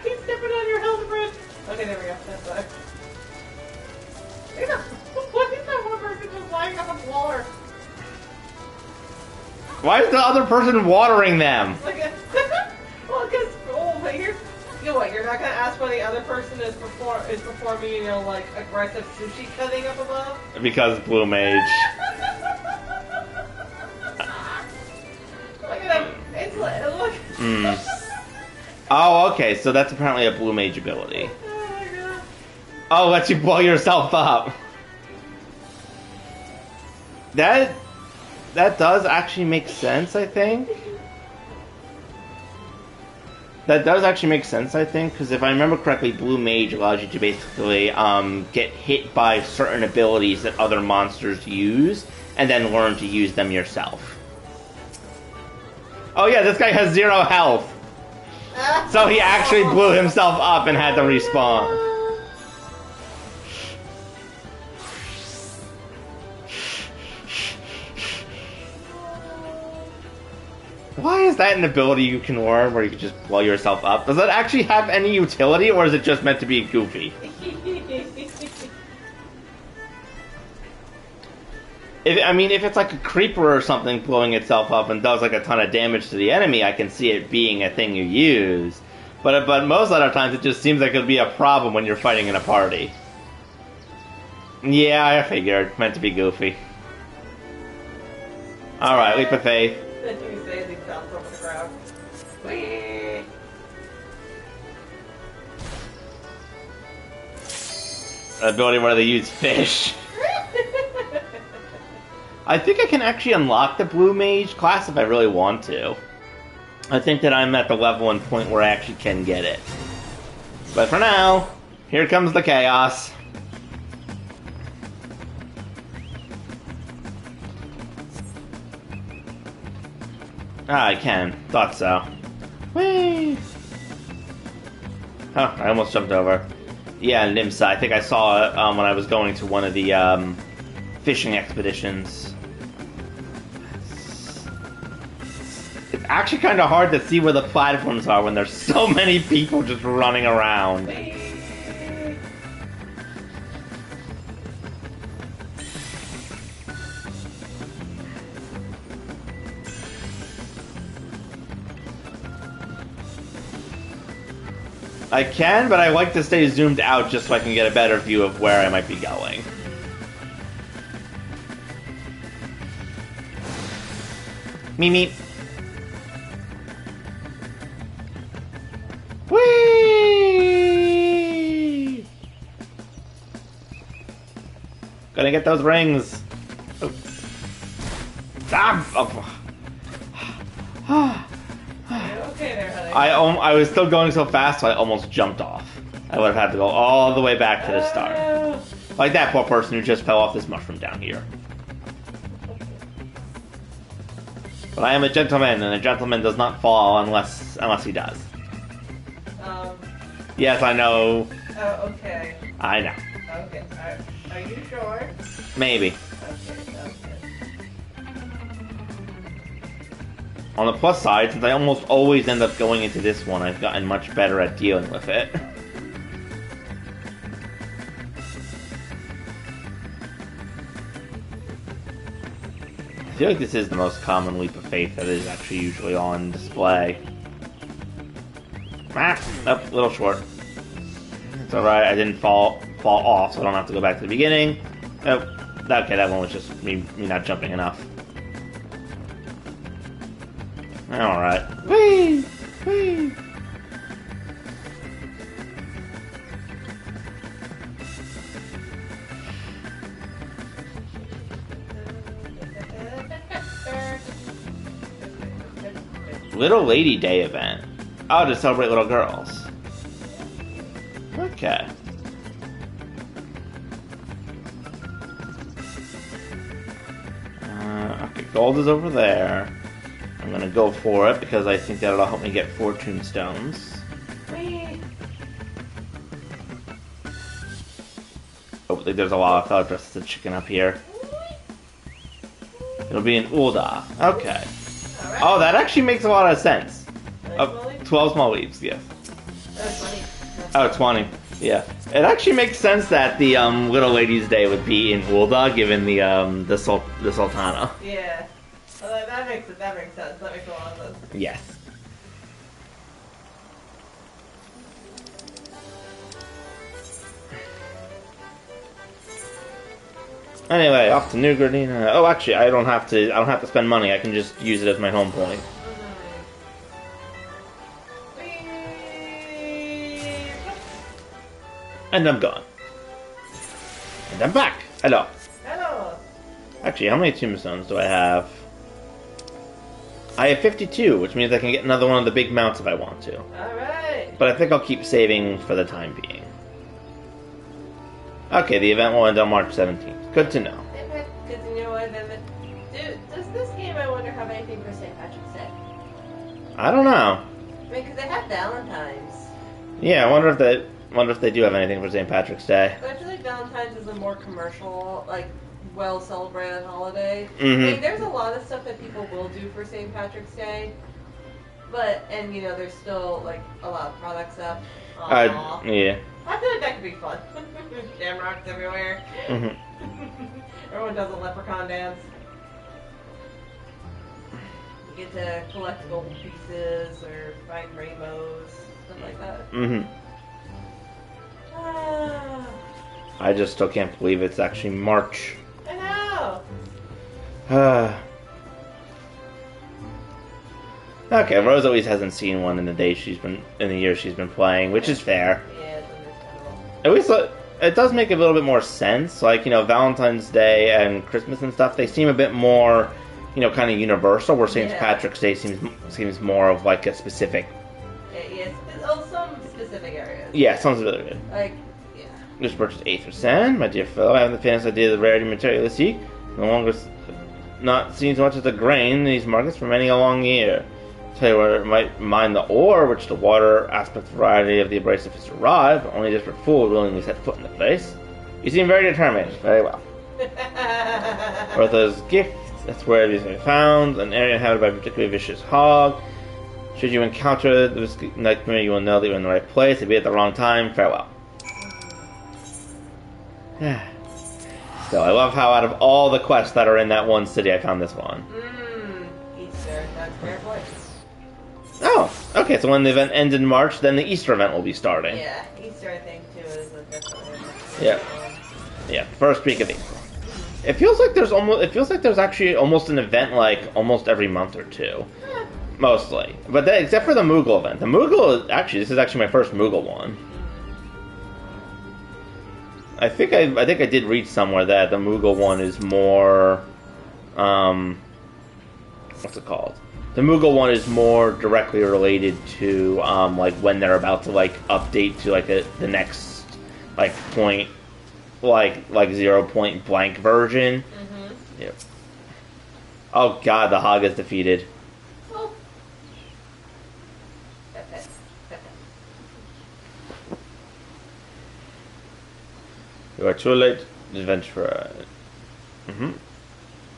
He's stepping on your health bridge. Okay, there we go. That's fine. What is that one person just lying on the floor? Why is the other person watering them? Well, because, but here's, what, you're not going to ask why the other person is performing, like, aggressive sushi cutting up above? Because Blue Mage. Look at him. It's like, look. Oh, okay, so that's apparently a Blue Mage ability. Oh my God. Oh, lets you blow yourself up. That does actually make sense, I think. That does actually make sense, I think, because if I remember correctly, Blue Mage allows you to basically get hit by certain abilities that other monsters use, and then learn to use them yourself. Oh yeah, this guy has 0 health! So he actually blew himself up and had to respawn. Why is that an ability you can learn where you can just blow yourself up? Does that actually have any utility, or is it just meant to be goofy? If it's like a creeper or something blowing itself up and does like a ton of damage to the enemy, I can see it being a thing you use. But most other times it just seems like it'll be a problem when you're fighting in a party. Yeah, I figured. Meant to be goofy. Alright, leap of faith. Over the crowd. Whee! Ability where they use fish. I think I can actually unlock the Blue Mage class if I really want to. I think that I'm at the level and point where I actually can get it. But for now, here comes the chaos. Ah, I can. Thought so. Whee! Huh, I almost jumped over. Yeah, Nimsa. I think I saw it when I was going to one of the fishing expeditions. It's actually kind of hard to see where the platforms are when there's so many people just running around. I can, but I like to stay zoomed out just so I can get a better view of where I might be going. Meep. Whee! Gonna get those rings. Oh. Ah! Okay there, honey. I was still going so fast, so I almost jumped off. I would have had to go all the way back to the start. Like that poor person who just fell off this mushroom down here. But I am a gentleman, and a gentleman does not fall unless he does. Yes, I know. Oh, okay. I know. Okay. Are you sure? Maybe. Okay, sounds good. On the plus side, since I almost always end up going into this one, I've gotten much better at dealing with it. I feel like this is the most common leap of faith that is actually usually on display. Ah, nope, a little short. It's alright, I didn't fall off, so I don't have to go back to the beginning. Oh, okay, that one was just me not jumping enough. Alright. Whee! Whee! Little Lady Day event. Oh, to celebrate little girls. Okay. Okay, gold is over there. I'm gonna go for it because I think that'll help me get fortune stones. Whee! Oh, there's a lot of fellow dressed as a chicken up here. It'll be an Ulda. Okay. Alright. Oh, that actually makes a lot of sense. 12 12 small leaves, yes. 20. Oh, 20. Yeah. It actually makes sense that the Little Lady's Day would be in Ulda, given the Sultana. Yeah. Well, that makes sense. That makes a lot of sense. Yes. Anyway, off to New Gardena. Oh, actually, I don't have to spend money. I can just use it as my home point. And I'm gone. And I'm back. Hello. Hello. Actually, how many tombstones do I have? I have 52, which means I can get another one of the big mounts if I want to. Alright. But I think I'll keep saving for the time being. Okay, the event will end on March 17th. Good to know. Good to know. Does this game, I wonder, have anything for St. Patrick's Day? I don't know. I mean, because they have Valentine's. Yeah, I wonder if they do have anything for St. Patrick's Day. But I feel like Valentine's is a more commercial, like, well-celebrated holiday. Mm-hmm. I mean, there's a lot of stuff that people will do for St. Patrick's Day. And, you know, there's still, like, a lot of products up. Yeah. I feel like that could be fun. Shamrocks everywhere. Mm-hmm. Everyone does a leprechaun dance. You get to collect gold pieces or find rainbows, stuff like that. Mm-hmm. I just still can't believe it's actually March. I know. Okay, Rose always hasn't seen one in the year she's been playing, which is fair. Yeah, it's understandable. At least it does make a little bit more sense. Like, you know, Valentine's Day and Christmas and stuff, they seem a bit more, you know, kind of universal, where St. Patrick's Day seems more of like a specific. Yes, some specific areas. Yeah, sounds really good. Like, yeah. Just purchased Aether Sand, my dear fellow. I have the faintest idea of the rarity material you seek. No longer not seen so much as a grain in these markets for many a long year. Tell you where it might mine the ore, which the water aspect variety of the abrasive has arrived, but only a desperate fool would willingly set foot in the place. You seem very determined. Very well. Bertha's gift, that's where these can be found, an area inhabited by a particularly vicious hog. Should you encounter this nightmare, you will know that you're in the right place. If you at the wrong time, farewell. Still, I love how out of all the quests that are in that one city, I found this one. Easter, that's fair point. Oh, okay, so when the event ends in March, then the Easter event will be starting. Yeah, Easter, I think, too, is definitely. Yeah. Yeah, first week of April. It feels like there's actually almost an event like almost every month or two. Mostly. But except for the Moogle event. The Moogle this is actually my first Moogle one. I think I did read somewhere that the Moogle one is more what's it called? The Moogle one is more directly related to like when they're about to like update to like the next like point like 0 point blank version. Mm-hmm. Yep. Oh god, the hog is defeated. Oh. You are too late, adventurer.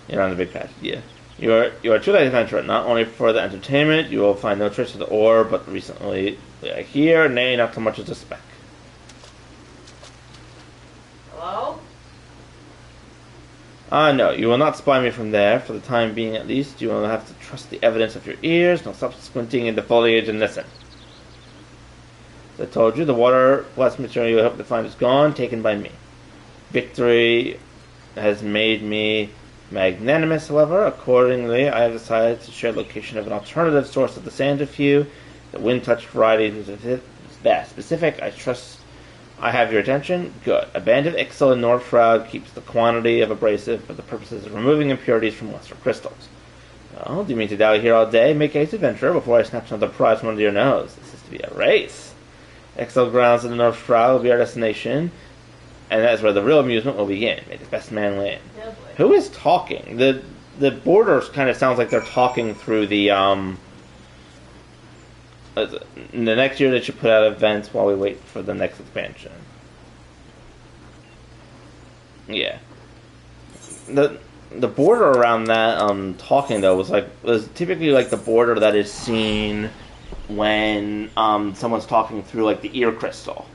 You're on the big patch, yeah. You are too late, adventurer. Not only for the entertainment, you will find no trace of the ore, but recently I hear, nay, not so much as a speck. Hello? No, you will not spy me from there, for the time being at least. You will have to trust the evidence of your ears, no stop squinting in the foliage and listen. As I told you, the water blessed material you hope to find is gone, taken by me. Victory has made me magnanimous, however. Accordingly, I have decided to share the location of an alternative source of the sand with you. The wind-touched variety is that specific. I trust I have your attention. Good. A band of Ixal and Nordfraud keeps the quantity of abrasive for the purposes of removing impurities from lesser crystals. Oh, do you mean to dally here all day, make haste, adventurer, before I snatch another prize from under your nose? This is to be a race. XL grounds in the North Shroud will be our destination, and that's where the real amusement will begin. May the best man win. Oh, Who is talking? The borders kind of sounds like they're talking through the next year they should put out events while we wait for the next expansion. Yeah. The border around that talking though was typically like the border that is seen when someone's talking through like the ear crystal.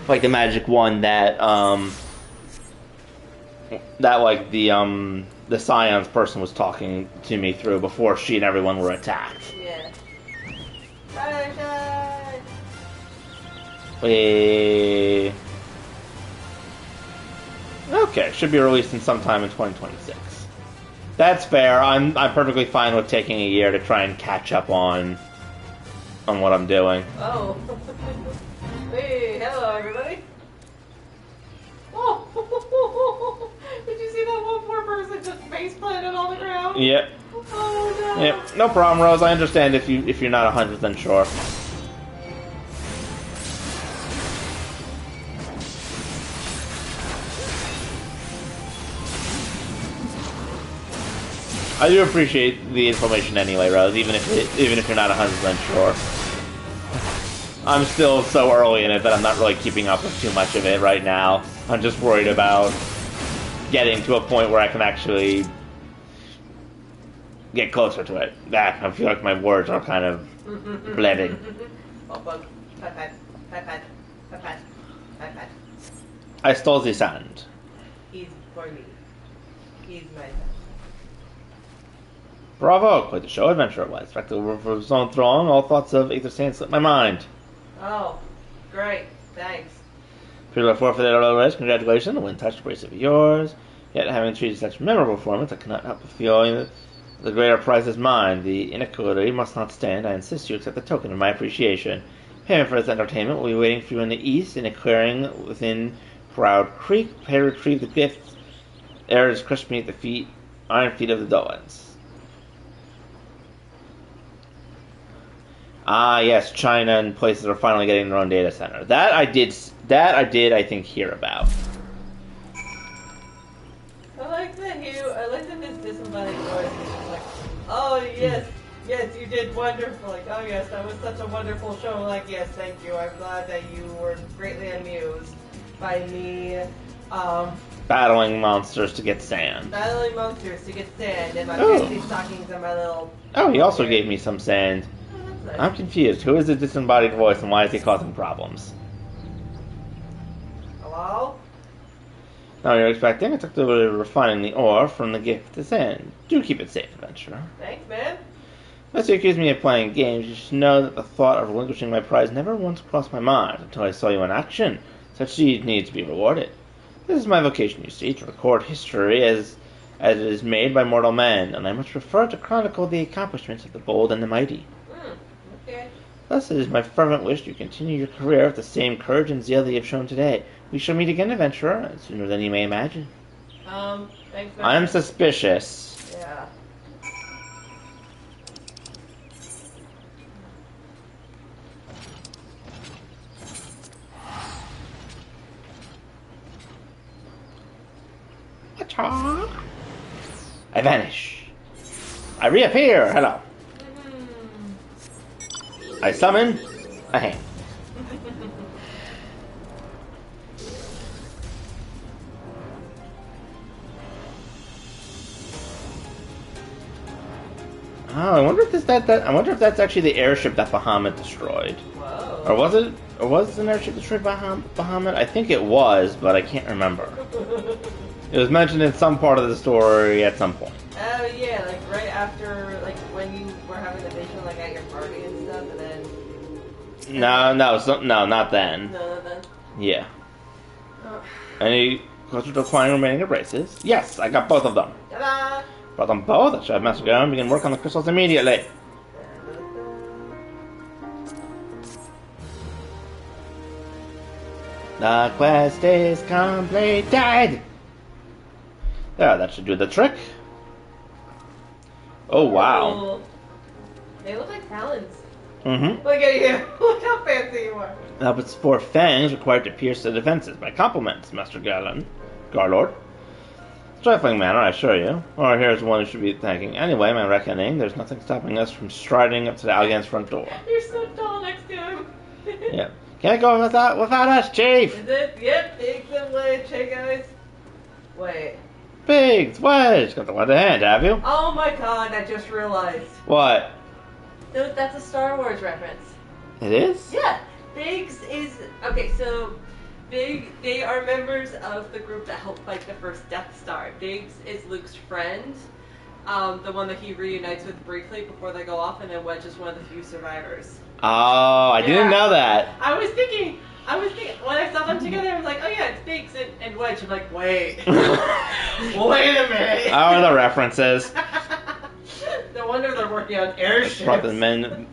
Like the magic one that like the Scion's person was talking to me through before she and everyone were attacked. Yeah. Okay, should be released in sometime in 2026. That's fair. I'm perfectly fine with taking a year to try and catch up on what I'm doing. Oh. Hey, hello everybody. Oh, did you see that one poor person just face planted on the ground? Yep. Oh no. Yep. No problem, Rose. I understand if you're not 100% sure. I do appreciate the information anyway, Rose, even if you're not 100% sure. I'm still so early in it that I'm not really keeping up with too much of it right now. I'm just worried about getting to a point where I can actually get closer to it. I feel like my words are kind of bleeding. I stole the sand. He's for me. He's my son. Bravo! Quite the show adventure it was. Back to the zone throng, all thoughts of Aether Sand slipped my mind. Oh, great. Thanks. People are forfeited all race. Congratulations, the wind touched brace of yours. Yet, having treated such memorable performance, I cannot help but feel that the greater prize is mine. The inequality must not stand. I insist you accept the token of my appreciation. Payment for this entertainment will be waiting for you in the east, in a clearing within Proud Creek. Prepare to retrieve the gift. Air is crushed beneath the iron feet of the Dolans. Ah, yes, China and places are finally getting their own data center. That I did, I think, hear about. I like that this disembodied voice is just like, oh yes, you did wonderful. Like, oh yes, that was such a wonderful show. Like, yes, thank you. I'm glad that you were greatly amused by me, Battling monsters to get sand. battling monsters to get sand and my fancy stockings and my little... Oh, he also gave me some sand. Oh, that's nice. I'm confused. Who is the disembodied voice and why is he causing problems? Hello? Now you're expecting? I took the refining the ore from the gift to sand. Do keep it safe, adventurer. Thanks, man. Unless you accuse me of playing games, you should know that the thought of relinquishing my prize never once crossed my mind until I saw you in action. Such deeds need to be rewarded. This is my vocation, you see, to record history as it is made by mortal men, and I much prefer to chronicle the accomplishments of the bold and the mighty. Okay. Thus it is my fervent wish you continue your career with the same courage and zeal that you have shown today. We shall meet again, adventurer, sooner than you may imagine. Thanks, man. I am suspicious. Yeah. I vanish. I reappear. Hello. I summon a hand. Oh, I wonder if I wonder if that's actually the airship that Bahamut destroyed. Whoa. Or was it? Or was an airship destroyed by Bahamut? I think it was, but I can't remember. It was mentioned in some part of the story at some point. Oh yeah, like right after, like when you were having the vision, like at your party and stuff, and then. No, not then. No. Yeah. Oh. Any closer to acquiring remaining braces? Yes, I got both of them. Ta-da! Brought them both. I should have messed around and begin work on the crystals immediately. The quest is completed. There, that should do the trick. Oh, wow. Ooh. They look like talons. Mm-hmm. Look at you. Look how fancy you are. Now, its 4 fangs required to pierce the defenses. My compliments, Master Garlord. Trifling manner, I assure you. Or here's one who should be thanking. Anyway, my reckoning, there's nothing stopping us from striding up to the Algan's front door. You're so tall next to him. Yeah. Can't go without us, Chief! Is it? Yep, Biggs and Wedge. Hey, guys. Wait. Biggs, Wedge! Got the one to hand, have you? Oh my god, I just realized. What? That's a Star Wars reference. It is? Yeah. Biggs is... Okay, so... They are members of the group that helped fight the first Death Star. Biggs is Luke's friend, the one that he reunites with briefly before they go off, and then Wedge is one of the few survivors. Oh, I didn't know that. I was thinking, when I saw them together, I was like, oh yeah, it's Biggs and Wedge. I'm like, wait. Wait a minute. Oh, the references. No wonder they're working on airships. Brought the men...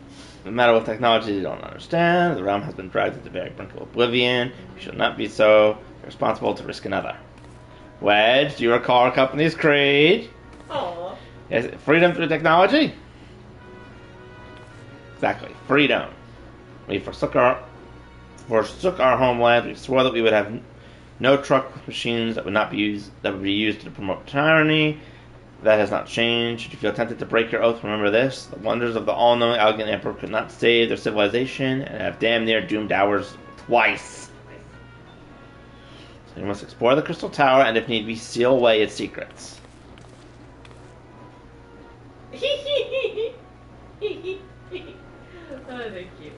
No matter what technology you don't understand, the realm has been dragged into the very brink of oblivion. You shall not be so irresponsible to risk another. Wedge, do you recall our company's creed? Aww. Is it freedom through technology? Exactly, freedom. We forsook our homeland. We swore that we would have no truck machines that would be used to promote tyranny. That has not changed. Should you feel tempted to break your oath, remember this. The wonders of the all-knowing Algan Emperor could not save their civilization and have damn near doomed ours twice. So you must explore the Crystal Tower and, if need be, seal away its secrets. Oh, thank you.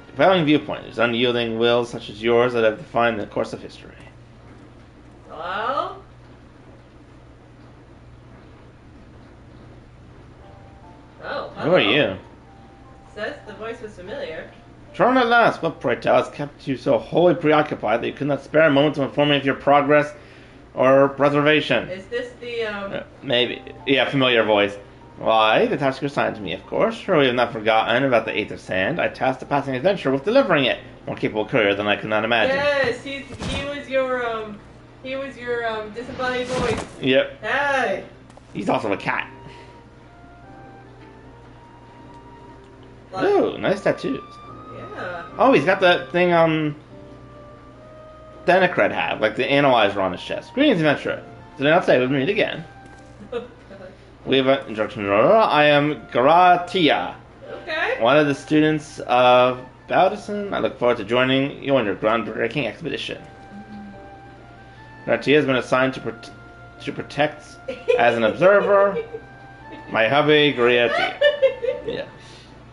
Compelling viewpoint. There's unyielding wills such as yours that have defined the course of history. Hello? Oh, Who are you? Says the voice was familiar. Return at last. What, pray tell, has kept you so wholly preoccupied that you could not spare a moment to inform me of your progress or preservation? Is this the, Maybe. Yeah, familiar voice. Why, the task you assigned to me, of course. Sure, we have not forgotten about the Eighth of Sand. I tasked the passing adventurer with delivering it. More capable courier than I could not imagine. Yes, he was your disembodied voice. Yep. Hey! He's also a cat. Like, Ooh, nice tattoos. yeah. Oh, he's got that thing, Denecred had, like the analyzer on his chest. Greetings, adventurer. Did I not say we'd meet again? We have an introduction. I am Garatia, Okay. one of the students of Baldison. I look forward to joining you on your groundbreaking expedition. Garatia has been assigned to protect as an observer my hubby, Garatia. Yeah.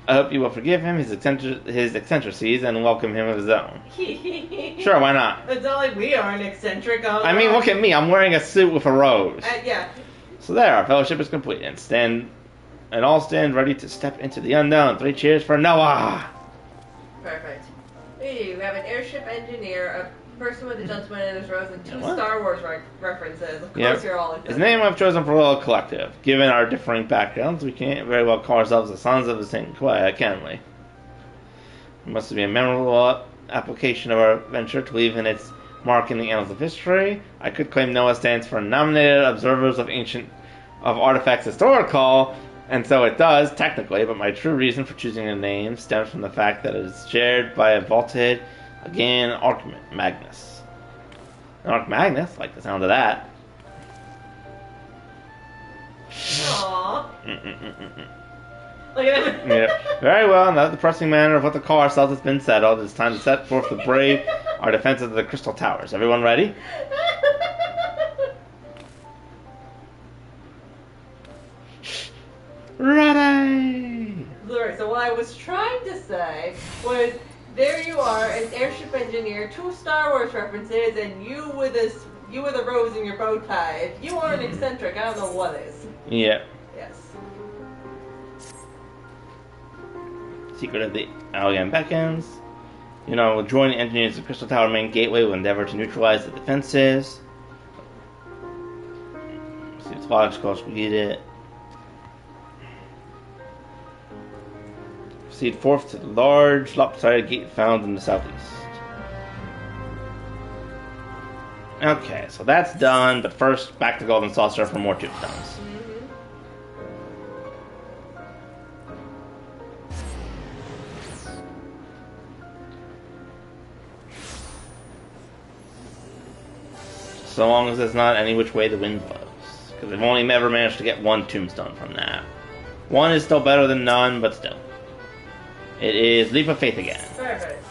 I hope you will forgive him his eccentricities and welcome him of his own. Sure, why not? It's not like we are an eccentric. I mean, look at me. I'm wearing a suit with a rose. Yeah. So there, our fellowship is complete, and all stand ready to step into the unknown. 3 cheers for Noah! Perfect. We have an airship engineer, a person with a gentleman in his rose, and 2 What? Star Wars references. Of course, Yep. you're all His name I've chosen for a little collective. Given our differing backgrounds, we can't very well call ourselves the sons of the St. Clair, can we? It must be a memorable application of our venture to leave in its mark in the annals of history. I could claim Noah stands for Nominated Observers of Artifacts Historical, and so it does, technically, but my true reason for choosing a name stems from the fact that it is shared by a vaulted, again, Arch Magnus. Arch Magnus, like the sound of that. Aww. Look at him. Yeah. Very well, now that the pressing manner of what the call ourselves has been settled, it's time to set forth to brave our defenses of the Crystal Towers. Everyone ready? Ready! Alright, so what I was trying to say was, there you are, an airship engineer, 2 Star Wars references, and you with a rose in your bow tie. If you are an eccentric, I don't know what is. Yeah. Yes. Secret of the Algan beckons. You know, we'll join the engineers of the Crystal Tower main gateway. We'll endeavor to neutralize the defenses. See, it's logical. Read it. Proceed forth to the large, lopsided gate found in the southeast. Okay, so that's done, but first, back to Golden Saucer for more tombstones. So long as it's not any which way the wind blows. Because I've only ever managed to get one tombstone from that. One is still better than none, but still. It is Leap of Faith again. Perfect.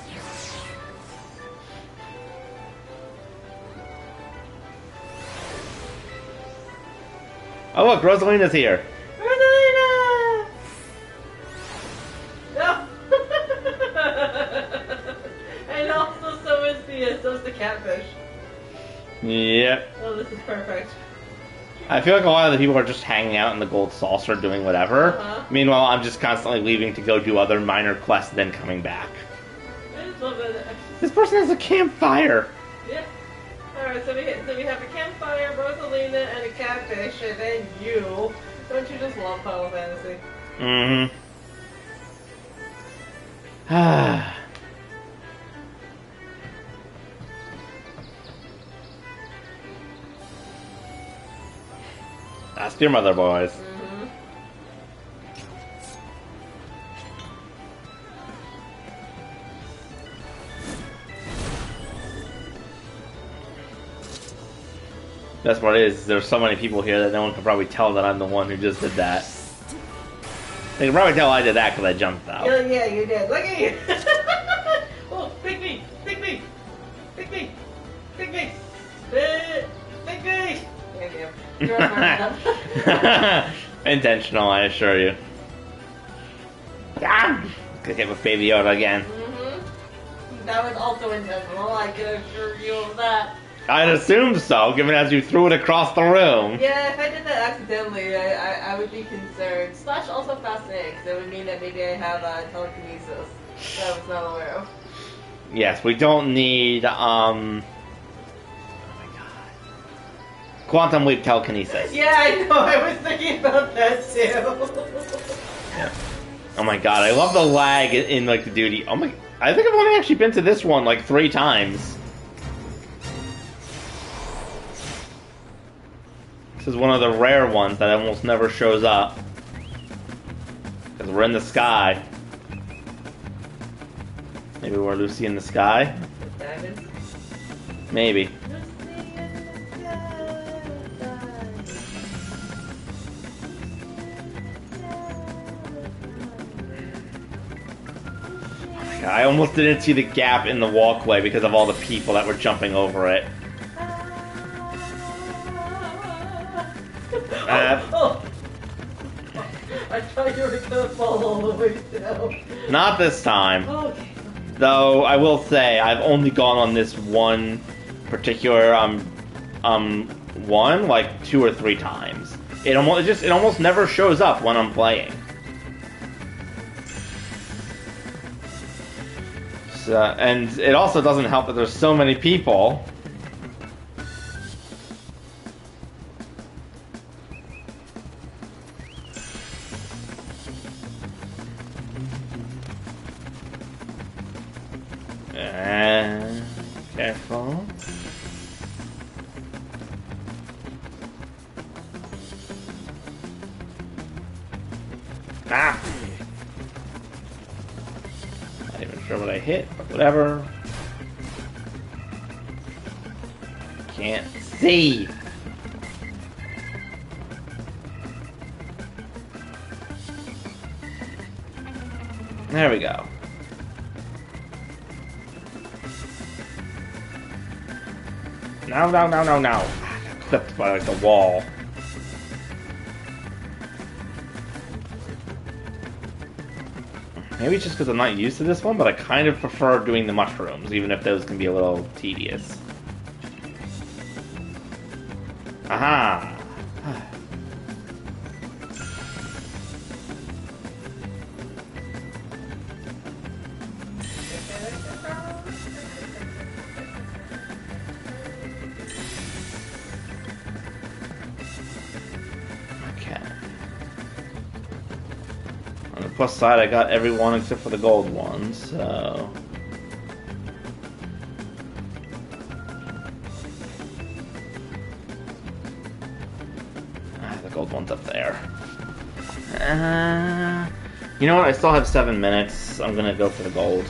Oh look, Rosalina's here. Rosalina! No! And also so is the catfish. Yep. Oh, this is perfect. I feel like a lot of the people are just hanging out in the gold saucer doing whatever. Uh-huh. Meanwhile, I'm just constantly leaving to go do other minor quests, then coming back. I just love it. This person has a campfire. Yeah. Alright, so we have a campfire, Rosalina, and a catfish, and then you. Don't you just love Final Fantasy? Mm-hmm. Ah. Ask your mother, boys. Mm-hmm. Best part is, there's so many people here that no one can probably tell that I'm the one who just did that. They can probably tell I did that because I jumped out. Yeah, you did. Look at you! Oh, pick me! Pick me! Pick me! Pick me! Pick me! Thank you. You're Intentional, I assure you. Ah! Gonna hit with Baby Yoda again. Mm-hmm. That was also intentional, I can assure you of that. I'd assume so, given as you threw it across the room. Yeah, if I did that accidentally, I would be concerned. Slash also fascinated, because it would mean that maybe I have telekinesis that I was not aware of. Yes, we don't need, oh my god. Quantum Leap telekinesis. Yeah, I know, I was thinking about that too. Yeah. Oh my god, I love the lag in like the duty. Oh my, I think I've only actually been to this one like 3 times. This is one of the rare ones that almost never shows up. Because we're in the sky. Maybe we're Lucy in the sky? Diamonds? Maybe. Oh my god, I almost didn't see the gap in the walkway because of all the people that were jumping over it. Oh. I thought you were gonna fall all the way down. Not this time. Okay. Though I will say I've only gone on this one particular one like 2 or 3 times. It almost never shows up when I'm playing. So, and it also doesn't help that there's so many people. Careful. Ah! Not even sure what I hit, but whatever. Can't see. There we go. No. I got clipped by like the wall. Maybe it's just because I'm not used to this one, but I kind of prefer doing the mushrooms, even if those can be a little tedious. Aha! Plus side, I got every one except for the gold one, so... The gold one's up there. You know what? I still have 7 minutes. I'm gonna go for the gold.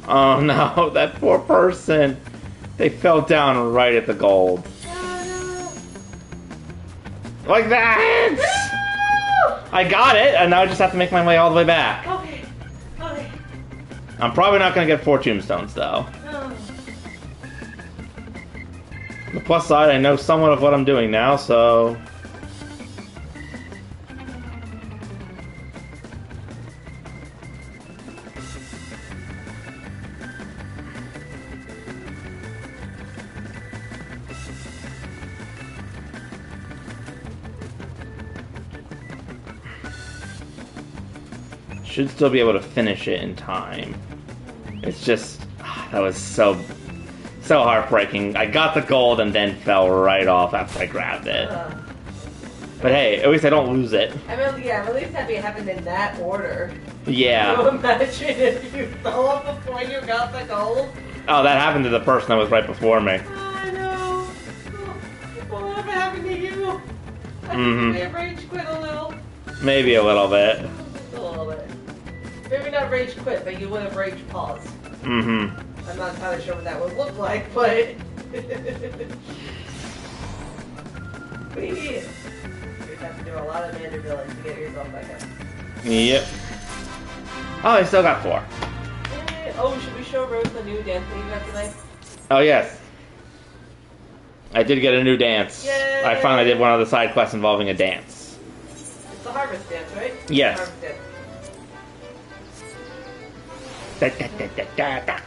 Oh no, that poor person. They fell down right at the gold. Oh, Like that! no. I got it, and now I just have to make my way all the way back. Okay. Okay. I'm probably not going to get 4 tombstones, though. Oh. The plus side, I know somewhat of what I'm doing now, so... Should still be able to finish it in time. It's just... that was so heartbreaking. I got the gold and then fell right off after I grabbed it. But hey, at least I don't lose it. I'm really happy it happened in that order. Yeah. Can you imagine if you fell off before you got the gold? Oh, that happened to the person that was right before me. I know. Well, what happened to you? I think Mhm. you may have rage quit a little. Maybe a little bit. Just a little bit. Maybe not rage quit, but you would have rage paused. Mm-hmm. I'm not entirely sure what that would look like, but... What do you need? You have to do a lot of mandibuling to get yourself back up. Yep. Oh, I still got 4. Oh, should we show Rose the new dance that you got tonight? Oh, yes. I did get a new dance. Yay! I finally did one of the side quests involving a dance. It's the harvest dance, right? Yes. Harvest dance. Da, da, da, da, da, da.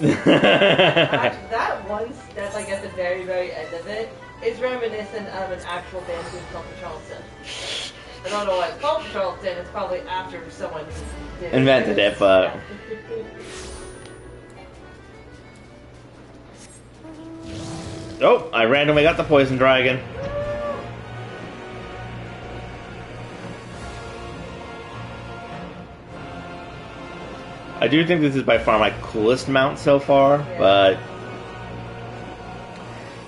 Actually, that one step, like at the very, very end of it, is reminiscent of an actual dance move called the Charleston. I don't know why it's called the Charleston. It's probably after someone did Invented it, but... Oh, I randomly got the poison dragon. I do think this is by far my coolest mount so far, Yeah. but...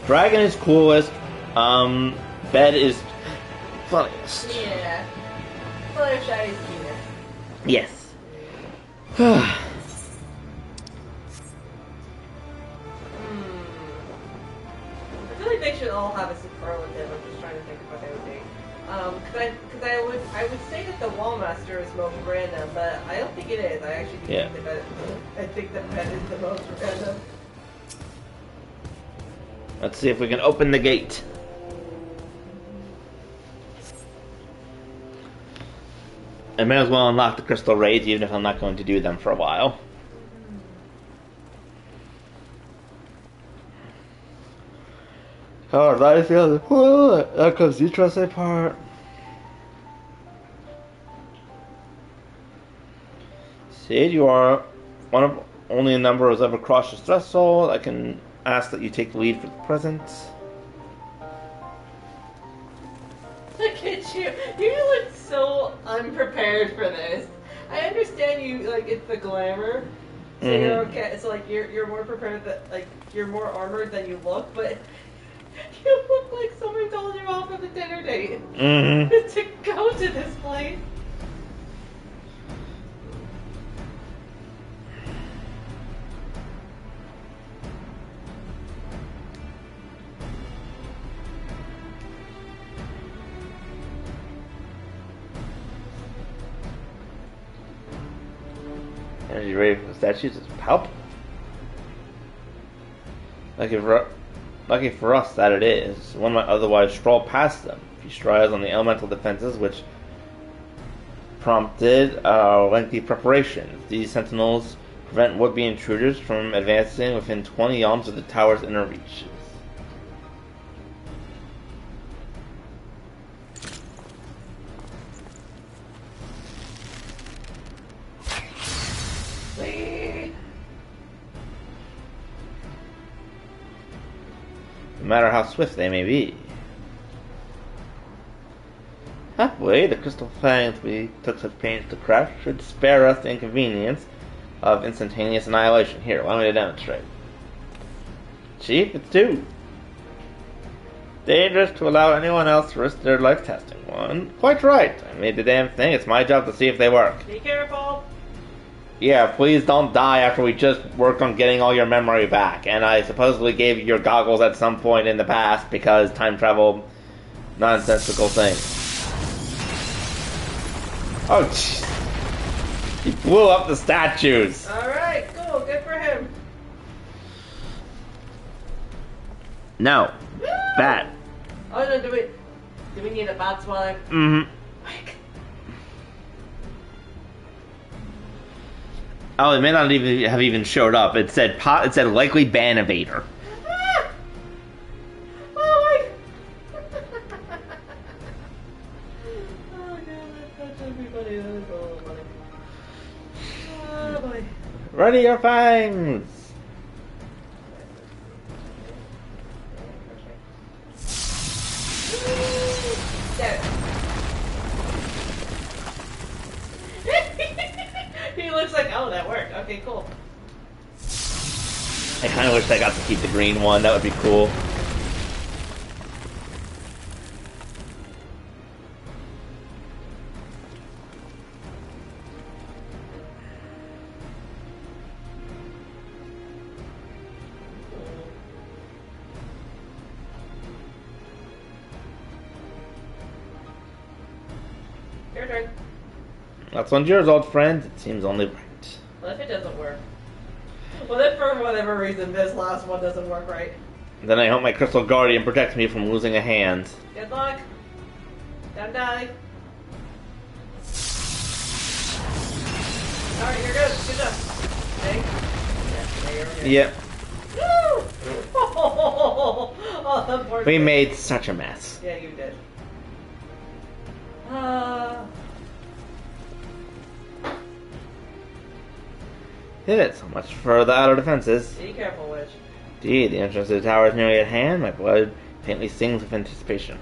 Dragon is coolest, Bed is funniest. Yeah. Fluttershy is cutest. Yes. I feel like they should all have a superlative. I'm just trying to think of what they would be. Because I would say that the Wallmaster is most random, but I don't think it is. I actually do think that I think the pet is the most random. Let's see if we can open the gate. I may as well unlock the crystal raids, even if I'm not going to do them for a while. Oh, that is the other. That comes the interesting part. Sid, you are one of only a number who has ever crossed this threshold. I can ask that you take the lead for the present. Look at you. You look so unprepared for this. I understand you, like, it's the glamour. So you're okay. So, like, you're more prepared, like, you're more armored than you look, but you look like someone told you off of a dinner date to go to this place. Energy rate for the statues is palpable. Lucky for us that it is. One might otherwise stroll past them. If you strides on the elemental defenses, which prompted lengthy preparations. These sentinels prevent would-be intruders from advancing within 20 yalms of the tower's inner reaches. No matter how swift they may be. Halfway, the crystal fangs we took such pains to craft should spare us the inconvenience of instantaneous annihilation. Here, allow me to demonstrate. Chief, it's 2. Dangerous to allow anyone else to risk their life testing one. Quite right. I made the damn thing. It's my job to see if they work. Be careful. Yeah, please don't die after we just worked on getting all your memory back. And I supposedly gave you your goggles at some point in the past because time travel, nonsensical thing. Oh, jeez. He blew up the statues. Alright, cool. Good for him. No. Woo! Bad. Oh, no, do we need a bat swallow? Mm-hmm. Oh, it may not even have even showed up. It said likely ban evader. Ah! Oh, my... oh, God, that's such everybody. That is a little funny. Oh, boy. Ready your fangs! He looks like, oh, that worked. Okay, cool. I kind of wish I got to keep the green one. That would be cool. Your turn. That one's yours, old friend. It seems only right. What if it doesn't work? What if for whatever reason this last one doesn't work right? Then I hope my crystal guardian protects me from losing a hand. Good luck. Don't die. Alright, you're good. Good job. Hey. Yeah, you're good. Yep. Woo! Oh, that poor We thing. made such a mess. Yeah, you did. Did it. So much for the outer defenses. Be careful, witch. Indeed, the entrance to the tower is nearly at hand. My blood faintly sings with anticipation.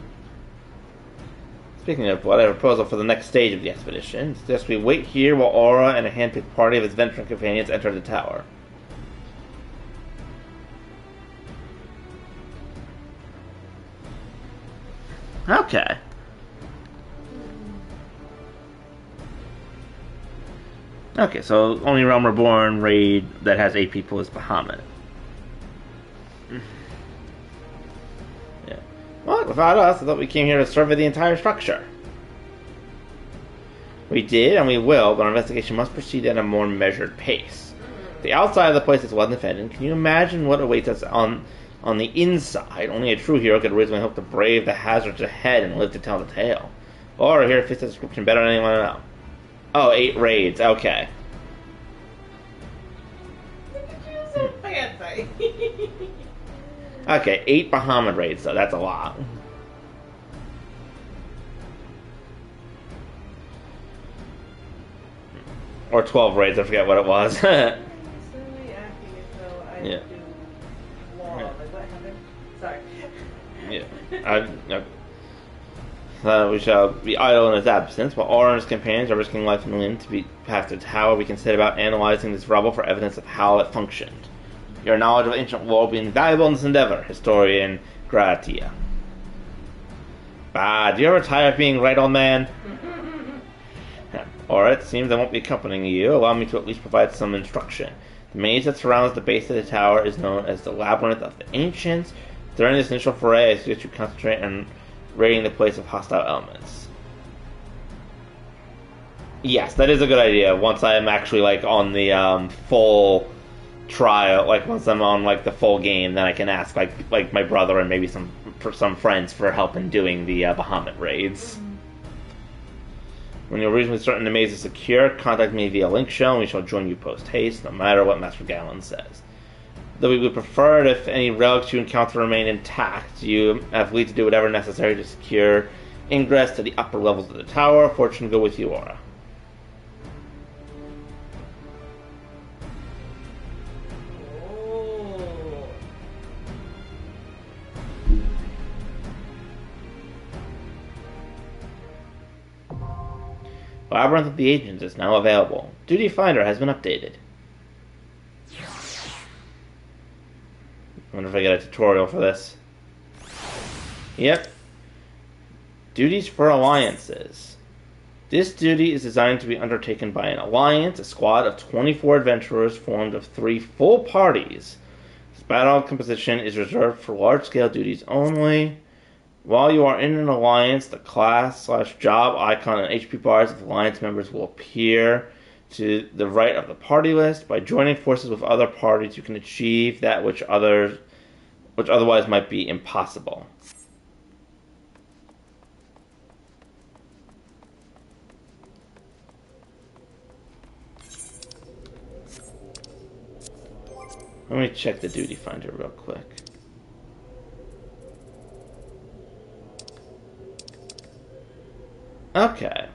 Speaking of blood, I have a proposal for the next stage of the expedition. Suggest we wait here while Aura and a hand-picked party of his venturing companions enter the tower. Okay. Okay, so only Realm Reborn raid that has 8 people is Bahamut. Yeah. Well, without us, I thought we came here to survey the entire structure. We did, and we will, but our investigation must proceed at a more measured pace. The outside of the place is well defended. Can you imagine what awaits us on the inside? Only a true hero could originally hope to brave the hazards ahead and live to tell the tale. Or here fits the description better than anyone else. Oh, 8 raids. Okay. Look at you, so fancy. Okay, 8 Bahamut raids, though. That's a lot. Or 12 raids. I forget what it was. Silly acting as though I Yeah. do law. Like, what happened? Sorry. Yeah. We shall be idle in his absence, while Aura and his companions are risking life and limb to be past the tower. We can set about analyzing this rubble for evidence of how it functioned. Your knowledge of ancient lore will be invaluable in this endeavor, historian Gratia. Bah, do you ever tire of being right, old man? Aura, it seems I won't be accompanying you. Allow me to at least provide some instruction. The maze that surrounds the base of the tower is known as the Labyrinth of the Ancients. During this initial foray, I suggest you concentrate on raiding the place of hostile elements. Yes, that is a good idea. Once I am actually on the full trial, once I'm on the full game, then I can ask like my brother and maybe some friends for help in doing the Bahamut raids. When you're reasonably certain the maze is secure, contact me via link show and we shall join you post haste, no matter what Master Gallon says. Though we would prefer it if any relics you encounter remain intact, you have lead to do whatever necessary to secure ingress to the upper levels of the tower. Fortune go with you, Aura. Oh. Labyrinth of the Agents is now available. Duty Finder has been updated. I wonder if I get a tutorial for this. Yep. Duties for alliances. This duty is designed to be undertaken by an alliance, a squad of 24 adventurers formed of 3 full parties. This battle composition is reserved for large-scale duties only. While you are in an alliance, the class/job icon and HP bars of alliance members will appear to the right of the party list. By joining forces with other parties, you can achieve that which otherwise might be impossible. Let me check the duty finder real quick. Okay.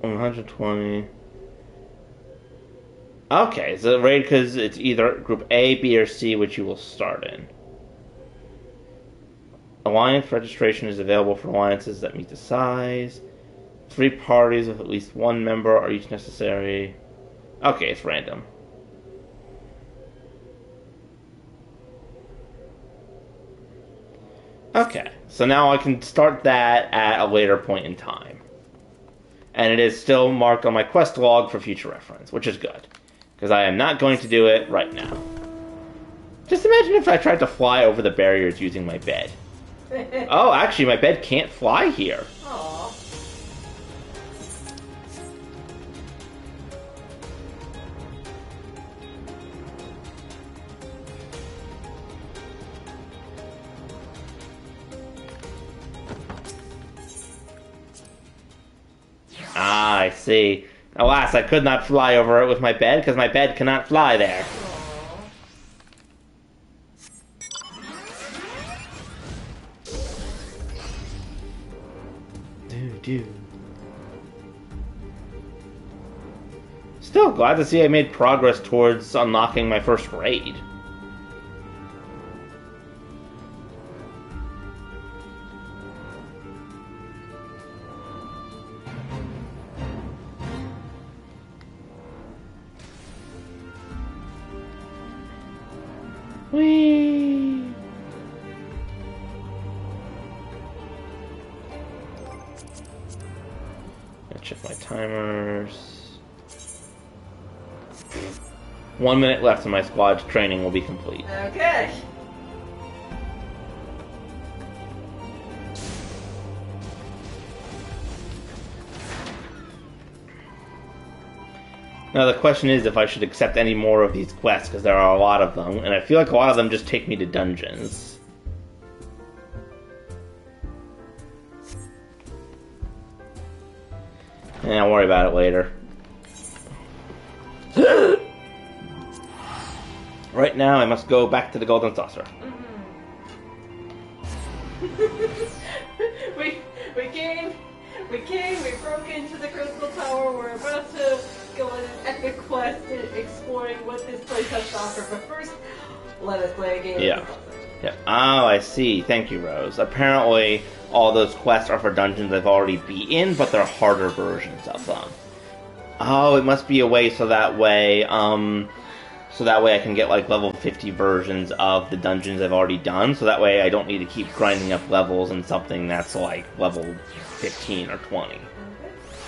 120. Okay, so raid because it's either group A, B, or C, which you will start in. Alliance registration is available for alliances that meet the size. 3 parties with at least 1 member are each necessary. Okay, it's random. Okay, so now I can start that at a later point in time. And it is still marked on my quest log for future reference, which is good. Because I am not going to do it right now. Just imagine if I tried to fly over the barriers using my bed. Oh, actually, my bed can't fly here. Aww. Ah, I see. Alas, I could not fly over it with my bed, because my bed cannot fly there. Still glad to see I made progress towards unlocking my first raid. Whee! Gotta check my timers. 1 minute left and my squad's training will be complete. Okay. Now the question is if I should accept any more of these quests, because there are a lot of them, and I feel like a lot of them just take me to dungeons. And I'll worry about it later. Right now I must go back to the Golden Saucer. we broke into the Crystal Tower. We're about to go on an epic quest in exploring what this place has to offer. But first, let us play a game. Yeah. Oh, I see. Thank you, Rose. Apparently, all those quests are for dungeons I've already been in, but they're harder versions of them. Oh, it must be a way so that way I can get like level 50 versions of the dungeons I've already done. So that way I don't need to keep grinding up levels in something that's like level 15 or 20.